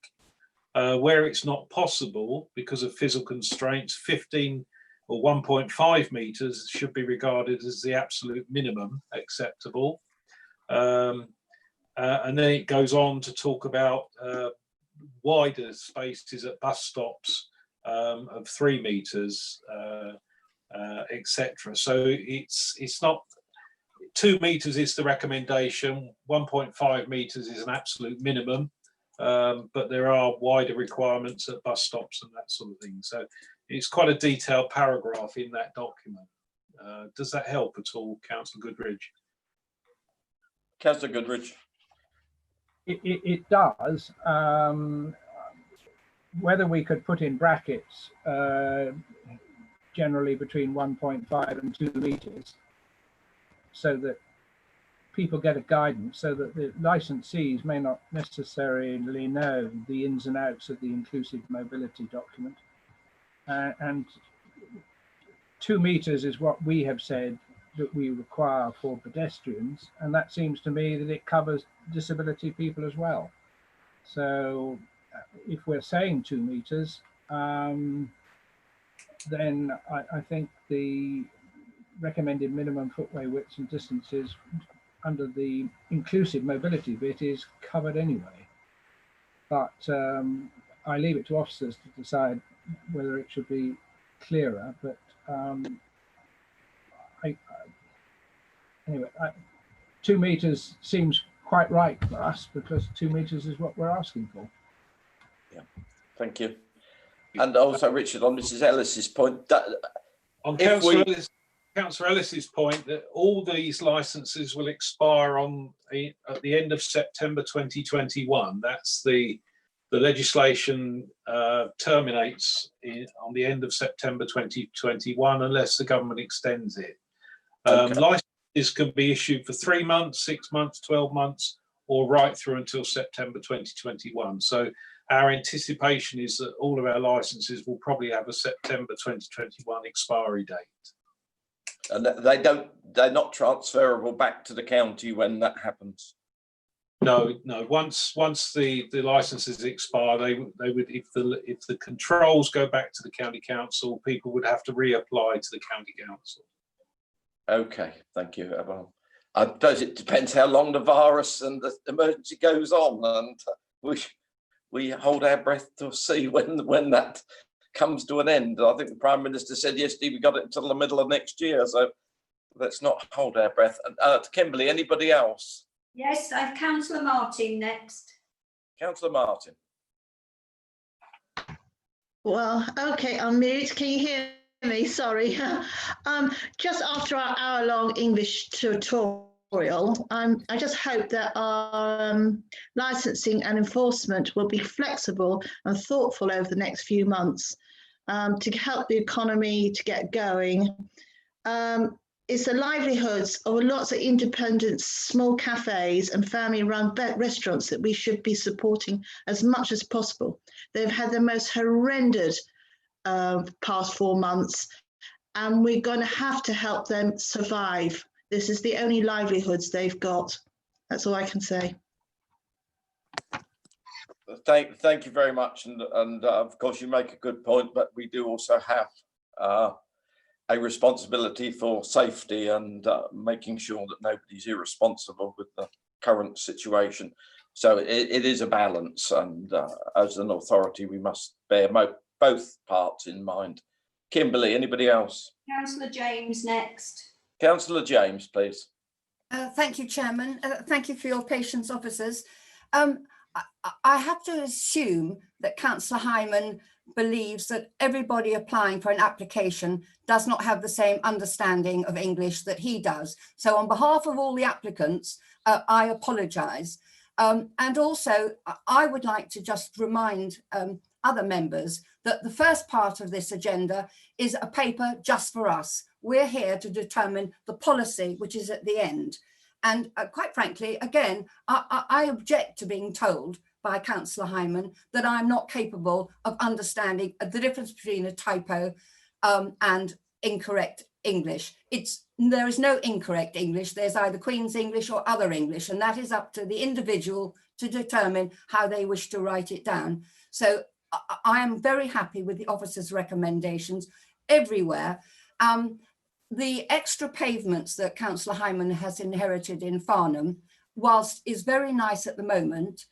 Where it's not possible because of physical constraints, 15 or 1.5 meters should be regarded as the absolute minimum acceptable. And then it goes on to talk about wider spaces at bus stops of 3 meters, etc. So it's not 2 meters is the recommendation, 1.5 meters is an absolute minimum, but there are wider requirements at bus stops and that sort of thing. So it's quite a detailed paragraph in that document. Does that help at all, Councillor Goodridge? Councillor Goodridge. It does. Whether we could put in brackets generally between 1.5 and 2 meters, so that people get a guidance, so that the licensees may not necessarily know the ins and outs of the inclusive mobility document. And 2 meters is what we have said that we require for pedestrians, and that seems to me that it covers disability people as well. So if we're saying 2 meters, then I think the recommended minimum footway widths and distances under the inclusive mobility bit is covered anyway. But I leave it to officers to decide whether it should be clearer. But anyway, 2 meters seems quite right for us, because 2 meters is what we're asking for. Yeah, thank you. And also, Richard, on Mrs. Ellis's point, that on Councillor Ellis's point, that all these licenses will expire at the end of September 2021. That's the legislation terminates on the end of September 2021 unless the government extends it. Okay. Licenses can be issued for 3 months, 6 months, 12 months, or right through until September 2021. So our anticipation is that all of our licenses will probably have a September 2021 expiry date. And they're not transferable back to the county when that happens. No. Once the licenses expire, they would, if the controls go back to the county council, people would have to reapply to the county council. Okay, thank you. Well, I suppose it depends how long the virus and the emergency goes on, and we hold our breath to see when that comes to an end. I think the Prime Minister said yesterday we got it until the middle of next year, so let's not hold our breath. Kimberly, anybody else? Yes, I have Councillor Martin next. Councillor Martin. Well, okay, I'm mute. Can you hear me? Sorry. Just after our hour-long English tutorial I just hope that our licensing and enforcement will be flexible and thoughtful over the next few months to help the economy to get going. It's the livelihoods of lots of independent small cafes and family-run restaurants that we should be supporting as much as possible. They've had the most horrendous past 4 months, and we're going to have to help them survive. This is the only livelihoods they've got. That's all I can say. Thank you very much, and of course you make a good point, but we do also have a responsibility for safety and making sure that nobody's irresponsible with the current situation. So it is a balance, and as an authority we must bear both parts in mind. Kimberly, anybody else? Councillor James next. Councillor James, please. Thank you, Chairman. Thank you for your patience, officers. I have to assume that Councillor Hyman believes that everybody applying for an application does not have the same understanding of English that he does. So on behalf of all the applicants, I apologise. And also, I would like to just remind other members that the first part of this agenda is a paper just for us. We're here to determine the policy, which is at the end. And quite frankly, again, I object to being told by Councillor Hyman that I'm not capable of understanding the difference between a typo and incorrect English. There is no incorrect English. There's either Queen's English or other English, and that is up to the individual to determine how they wish to write it down. So I am very happy with the officer's recommendations everywhere. The extra pavements that Councillor Hyman has inherited in Farnham, whilst is very nice at the moment,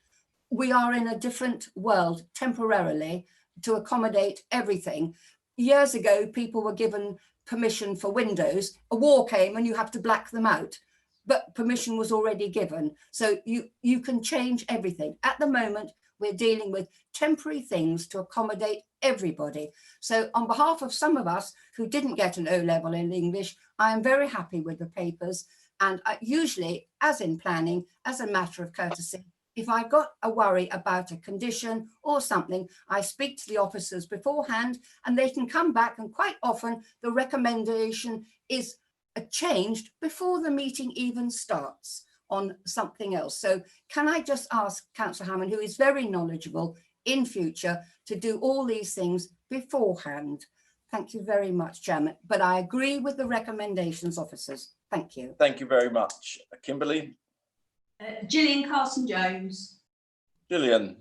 we are in a different world temporarily to accommodate everything. Years ago, people were given permission for windows. A war came and you have to black them out, but permission was already given. So you can change everything. At the moment, we're dealing with temporary things to accommodate everybody. So on behalf of some of us who didn't get an O-level in English, I am very happy with the papers. And usually, as in planning, as a matter of courtesy, if I've got a worry about a condition or something, I speak to the officers beforehand and they can come back, and quite often the recommendation is changed before the meeting even starts on something else. So can I just ask Councillor Hammond, who is very knowledgeable, in future to do all these things beforehand? Thank you very much, Chairman. But I agree with the recommendations, officers. Thank you. Thank you very much. Kimberly? Gillian Carson-Jones. Gillian?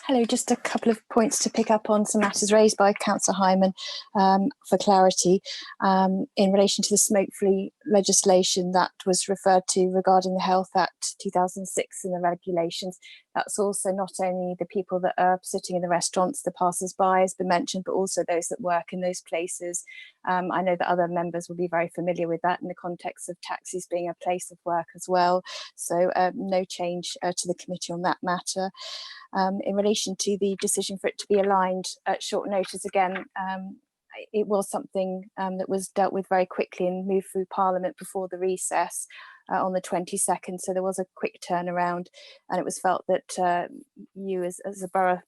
Hello, just a couple of points to pick up on some matters raised by Councillor Hyman for clarity in relation to the smoke-free legislation that was referred to regarding the Health Act 2006 and the regulations. That's also not only the people that are sitting in the restaurants, the passers-by has been mentioned, but also those that work in those places. I know that other members will be very familiar with that in the context of taxis being a place of work as well. So no change to the committee on that matter. In relation to the decision for it to be aligned at short notice, again, it was something that was dealt with very quickly and moved through Parliament before the recess on the 22nd. So there was a quick turnaround, and it was felt that you as a borough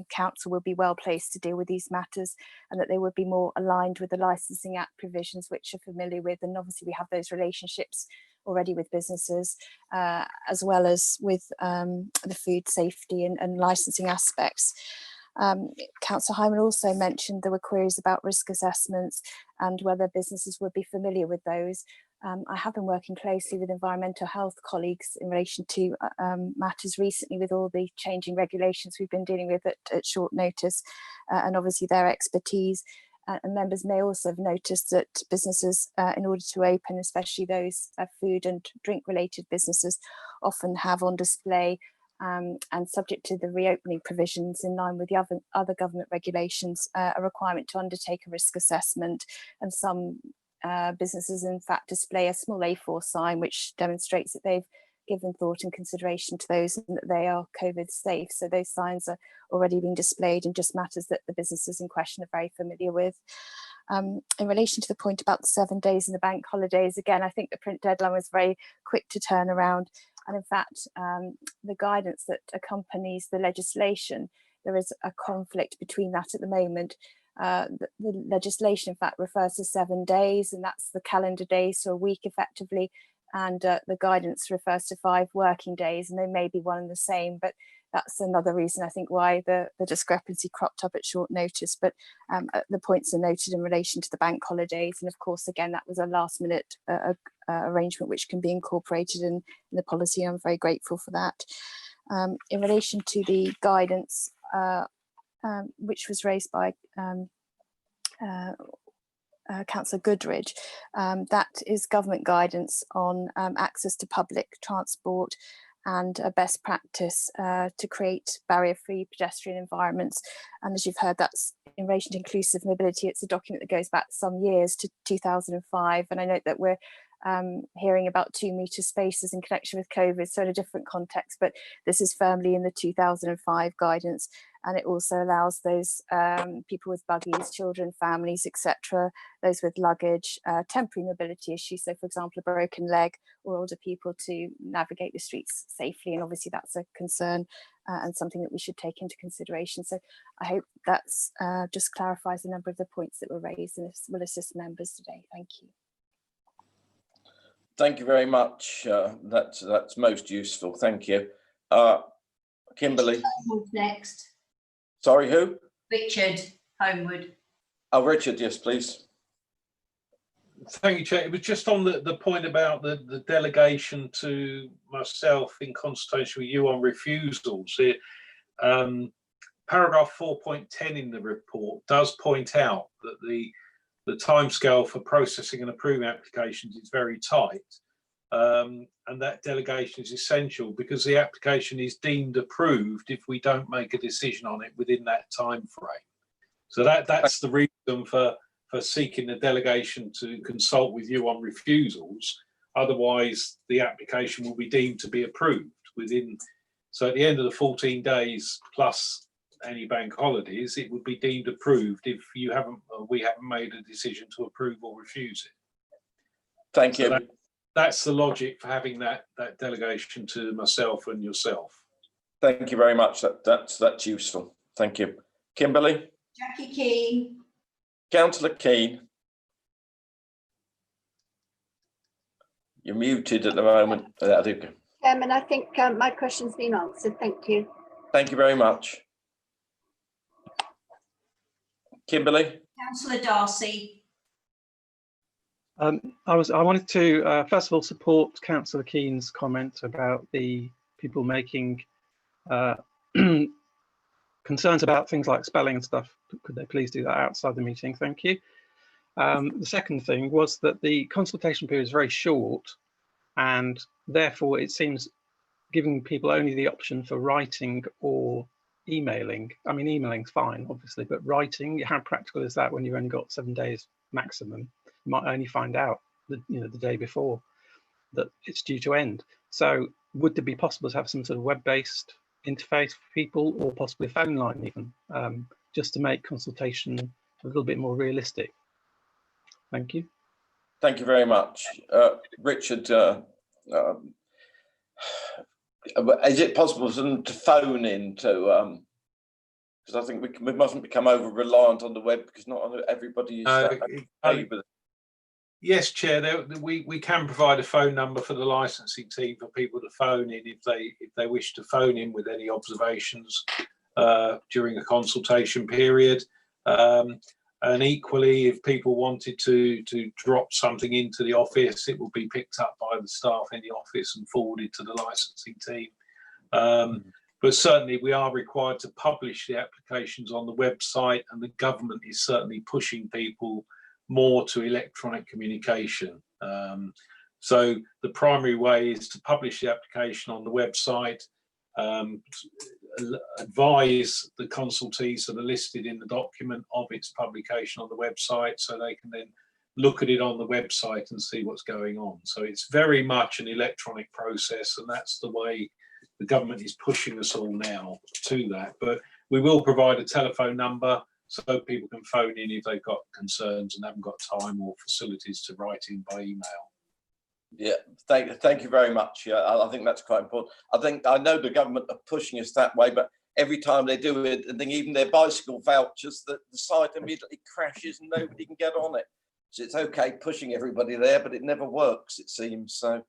council would be well placed to deal with these matters, and that they would be more aligned with the Licensing Act provisions, which you're familiar with. And obviously we have those relationships already with businesses, as well as with the food safety and licensing aspects. Councillor Hyman also mentioned there were queries about risk assessments and whether businesses would be familiar with those. I have been working closely with environmental health colleagues in relation to matters recently with all the changing regulations we've been dealing with at short notice, and obviously their expertise. And members may also have noticed that businesses, in order to open, especially those food and drink related businesses, often have on display and subject to the reopening provisions in line with the other government regulations, a requirement to undertake a risk assessment. And some businesses in fact display a small A4 sign which demonstrates that they've given thought and consideration to those and that they are COVID safe. So those signs are already being displayed, and just matters that the businesses in question are very familiar with. In relation to the point about the 7 days in the bank holidays, again, I think the print deadline was very quick to turn around. And in fact, the guidance that accompanies the legislation, there is a conflict between that at the moment. The legislation, in fact, refers to 7 days, and that's the calendar days, so a week effectively. And the guidance refers to 5 working days, and they may be one and the same, but that's another reason I think why the discrepancy cropped up at short notice. But the points are noted in relation to the bank holidays, and of course, again, that was a last minute arrangement which can be incorporated in the policy. I'm very grateful for that. In relation to the guidance which was raised by Councillor Goodridge, that is government guidance on access to public transport and a best practice to create barrier-free pedestrian environments. And as you've heard, that's in relation to inclusive mobility. It's a document that goes back some years to 2005. And I note that we're hearing about 2 metre spaces in connection with COVID, so in a different context, but this is firmly in the 2005 guidance. And it also allows those people with buggies, children, families, etc., those with luggage, temporary mobility issues, so for example, a broken leg, or older people to navigate the streets safely. And obviously that's a concern and something that we should take into consideration. So I hope that's just clarifies a number of the points that were raised and will assist members today. Thank you. Thank you very much. That's most useful. Thank you. Kimberly. Who's next? Sorry, who? Richard Homewood. Oh, Richard, yes, please. Thank you, Chair. It was just on the point about the delegation to myself in consultation with you on refusals. It, paragraph 4.10 in the report does point out that the timescale for processing and approving applications is very tight. And that delegation is essential because the application is deemed approved if we don't make a decision on it within that time frame. So that's the reason for seeking the delegation to consult with you on refusals. Otherwise, the application will be deemed to be approved within. So at the end of the 14 days plus any bank holidays, it would be deemed approved if we haven't made a decision to approve or refuse it. Thank you. That's the logic for having that delegation to myself and yourself. Thank you very much. That's useful. Thank you. Kimberly. Jackie Keane. Councillor Keane. You're muted at the moment. Chairman, I think my question's been answered. Thank you. Thank you very much. Kimberly. Councillor Darcy. I wanted to first of all support Councillor Keane's comment about the people making concerns about things like spelling and stuff. Could they please do that outside the meeting? Thank you. The second thing was that the consultation period is very short, and therefore it seems giving people only the option for writing or emailing. I mean, emailing's fine, obviously, but writing, how practical is that when you've only got 7 days maximum? You might only find out the day before that it's due to end. So would it be possible to have some sort of web-based interface for people, or possibly a phone line even, just to make consultation a little bit more realistic? Thank you. Thank you very much. Richard, is it possible for them to phone in to, because I think we mustn't become over-reliant on the web, because not everybody is able. Yes, Chair, we can provide a phone number for the licensing team for people to phone in if they wish to phone in with any observations during a consultation period. And equally, if people wanted to drop something into the office, it will be picked up by the staff in the office and forwarded to the licensing team. But certainly we are required to publish the applications on the website, and the government is certainly pushing people more to electronic communication. So the primary way is to publish the application on the website, advise the consultees that are listed in the document of its publication on the website, so they can then look at it on the website and see what's going on. So it's very much an electronic process, and that's the way the government is pushing us all now to that. But we will provide a telephone number so people can phone in if they've got concerns and haven't got time or facilities to write in by email. Yeah, thank you very much. Yeah, I think that's quite important. I know the government are pushing us that way, but every time they do it, and even their bicycle vouchers, the site immediately crashes and nobody can get on it. So it's okay pushing everybody there, but it never works, it seems. So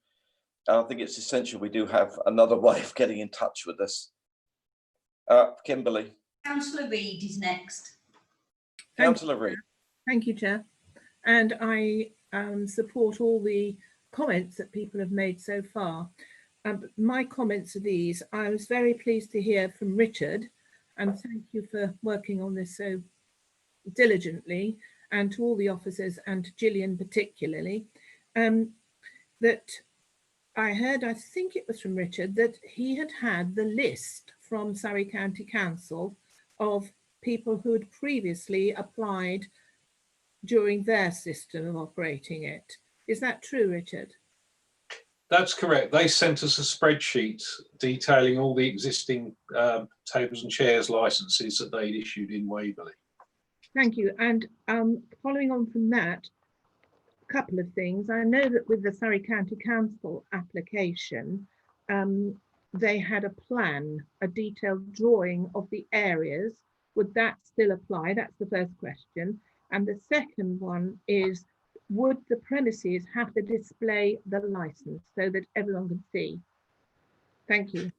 I think it's essential we do have another way of getting in touch with us. Kimberly. Councillor Reid is next. Councillor Reid. Thank you, Chair. And I support all the comments that people have made so far. My comments are these. I was very pleased to hear from Richard, and thank you for working on this so diligently, and to all the officers and to Gillian particularly, that I heard, I think it was from Richard, that he had the list from Surrey County Council of people who had previously applied during their system of operating it. Is that true, Richard? That's correct. They sent us a spreadsheet detailing all the existing tables and chairs licenses that they'd issued in Waverley. Thank you. And following on from that, a couple of things. I know that with the Surrey County Council application, they had a plan, a detailed drawing of the areas. Would that still apply? That's the first question. And the second one is, would the premises have to display the license so that everyone can see? Thank you.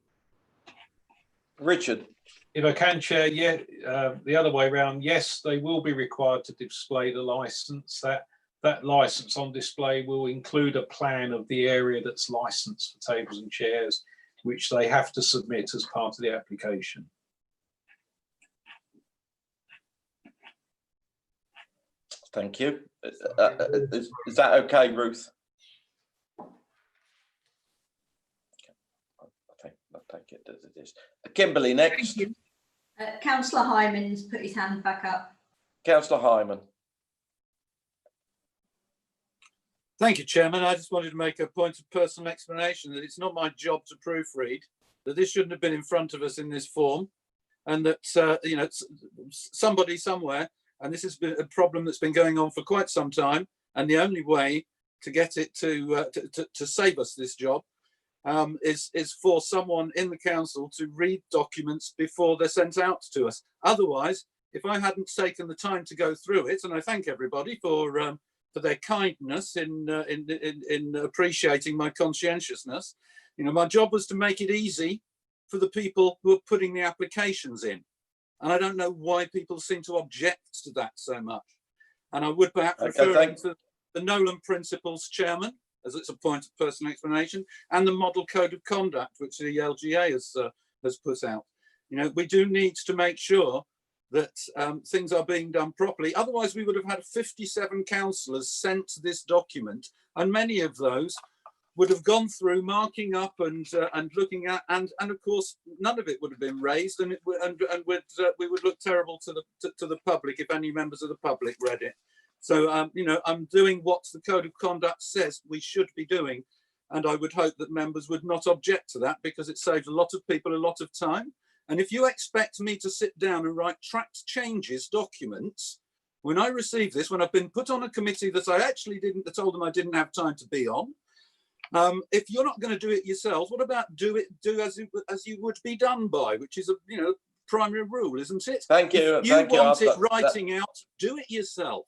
Richard. If I can, Chair, yeah, the other way around, yes, they will be required to display the license. That license on display will include a plan of the area that's licensed for tables and chairs, which they have to submit as part of the application. Thank you. Is that okay, Ruth? I'll take it as it is. Kimberly, next. Councillor Hyman's put his hand back up. Councillor Hyman. Thank you, Chairman. I just wanted to make a point of personal explanation that it's not my job to proofread, that this shouldn't have been in front of us in this form, and that, you know, somebody somewhere, and this has been a problem that's been going on for quite some time, and the only way to get it to save us this job is for someone in the council to read documents before they're sent out to us. Otherwise, if I hadn't taken the time to go through it, and I thank everybody for their kindness in appreciating my conscientiousness, you know, my job was to make it easy for the people who are putting the applications in. And I don't know why people seem to object to that so much. And I would perhaps refer to the Nolan Principles, Chairman, as it's a point of personal explanation, and the Model Code of Conduct, which the LGA has put out. You know, we do need to make sure that things are being done properly. Otherwise, we would have had 57 councillors sent this document, and many of those would have gone through marking up and looking at, and of course none of it would have been raised, and we would look terrible to the public if any members of the public read it. So you know, I'm doing what the Code of Conduct says we should be doing, and I would hope that members would not object to that, because it saves a lot of people a lot of time. And if you expect me to sit down and write tracked changes documents, when I receive this, when I've been put on a committee that I actually didn't, I told them I didn't have time to be on, if you're not going to do it yourselves, what about do as you would be done by, which is a, you know, primary rule, isn't it? Thank you. If you want it writing out, do it yourself.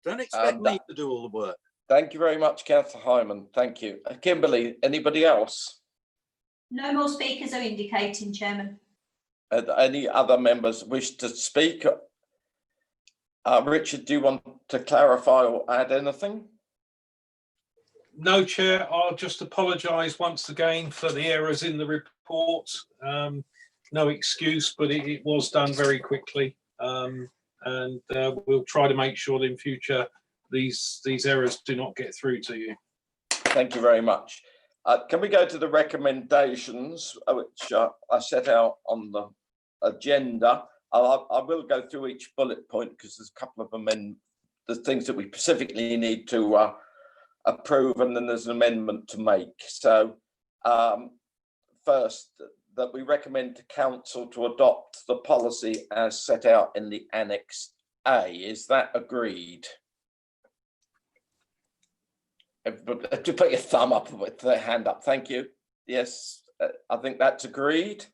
Don't expect me to do all the work. Thank you very much, Councillor Hyman. Thank you. Kimberly, anybody else? No more speakers are indicating, Chairman. Any other members wish to speak? Richard, do you want to clarify or add anything? No, Chair, I'll just apologise once again for the errors in the report. No excuse, but it was done very quickly. And we'll try to make sure that in future these errors do not get through to you. Thank you very much. Can we go to the recommendations, which I set out on the agenda? I will go through each bullet point because there's a couple of them in the things that we specifically need to approve, and then there's an amendment to make. So first, that we recommend to council to adopt the policy as set out in the Annex A. Is that agreed? Everybody, to put your thumb up with the hand up. Thank you. Yes, I think that's agreed.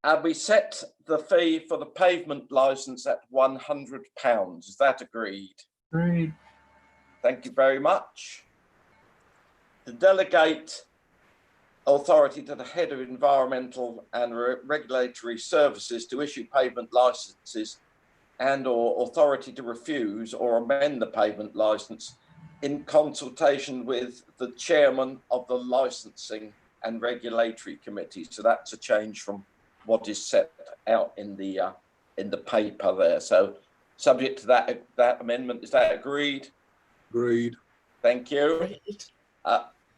And we set the fee for the pavement licence at £100. Is that agreed? Agreed. Thank you very much. To delegate authority to the head of environmental and regulatory services to issue pavement licenses and or authority to refuse or amend the pavement licence in consultation with the chairman of the licensing and regulatory committee. So that's a change from what is set out in the paper there. So subject to that amendment, is that agreed? Agreed. Thank you.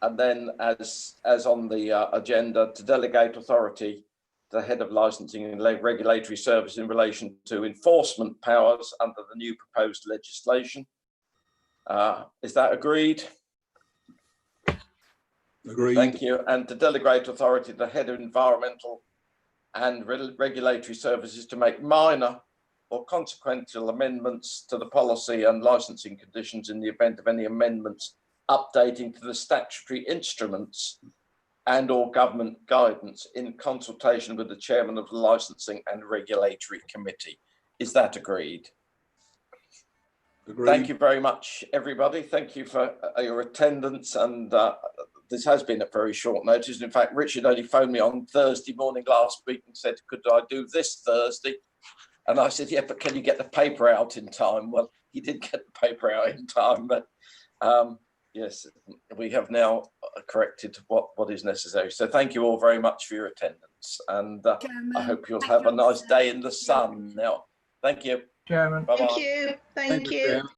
And then as on the agenda, to delegate authority to the head of licensing and regulatory service in relation to enforcement powers under the new proposed legislation. Is that agreed? Agreed. Thank you. And to delegate authority to the head of environmental and regulatory services to make minor or consequential amendments to the policy and licensing conditions in the event of any amendments updating to the statutory instruments and or government guidance in consultation with the chairman of the licensing and regulatory committee. Is that agreed? Agreed. Thank you very much, everybody. Thank you for your attendance. And this has been at very short notice. In fact, Richard only phoned me on Thursday morning last week and said, could I do this Thursday? And I said, yeah, but can you get the paper out in time? Well, he did get the paper out in time, but yes, we have now corrected what is necessary. So thank you all very much for your attendance. And I hope you'll have a nice day in the sun now. Thank you. Chairman. Bye-bye. Thank you. Thank you.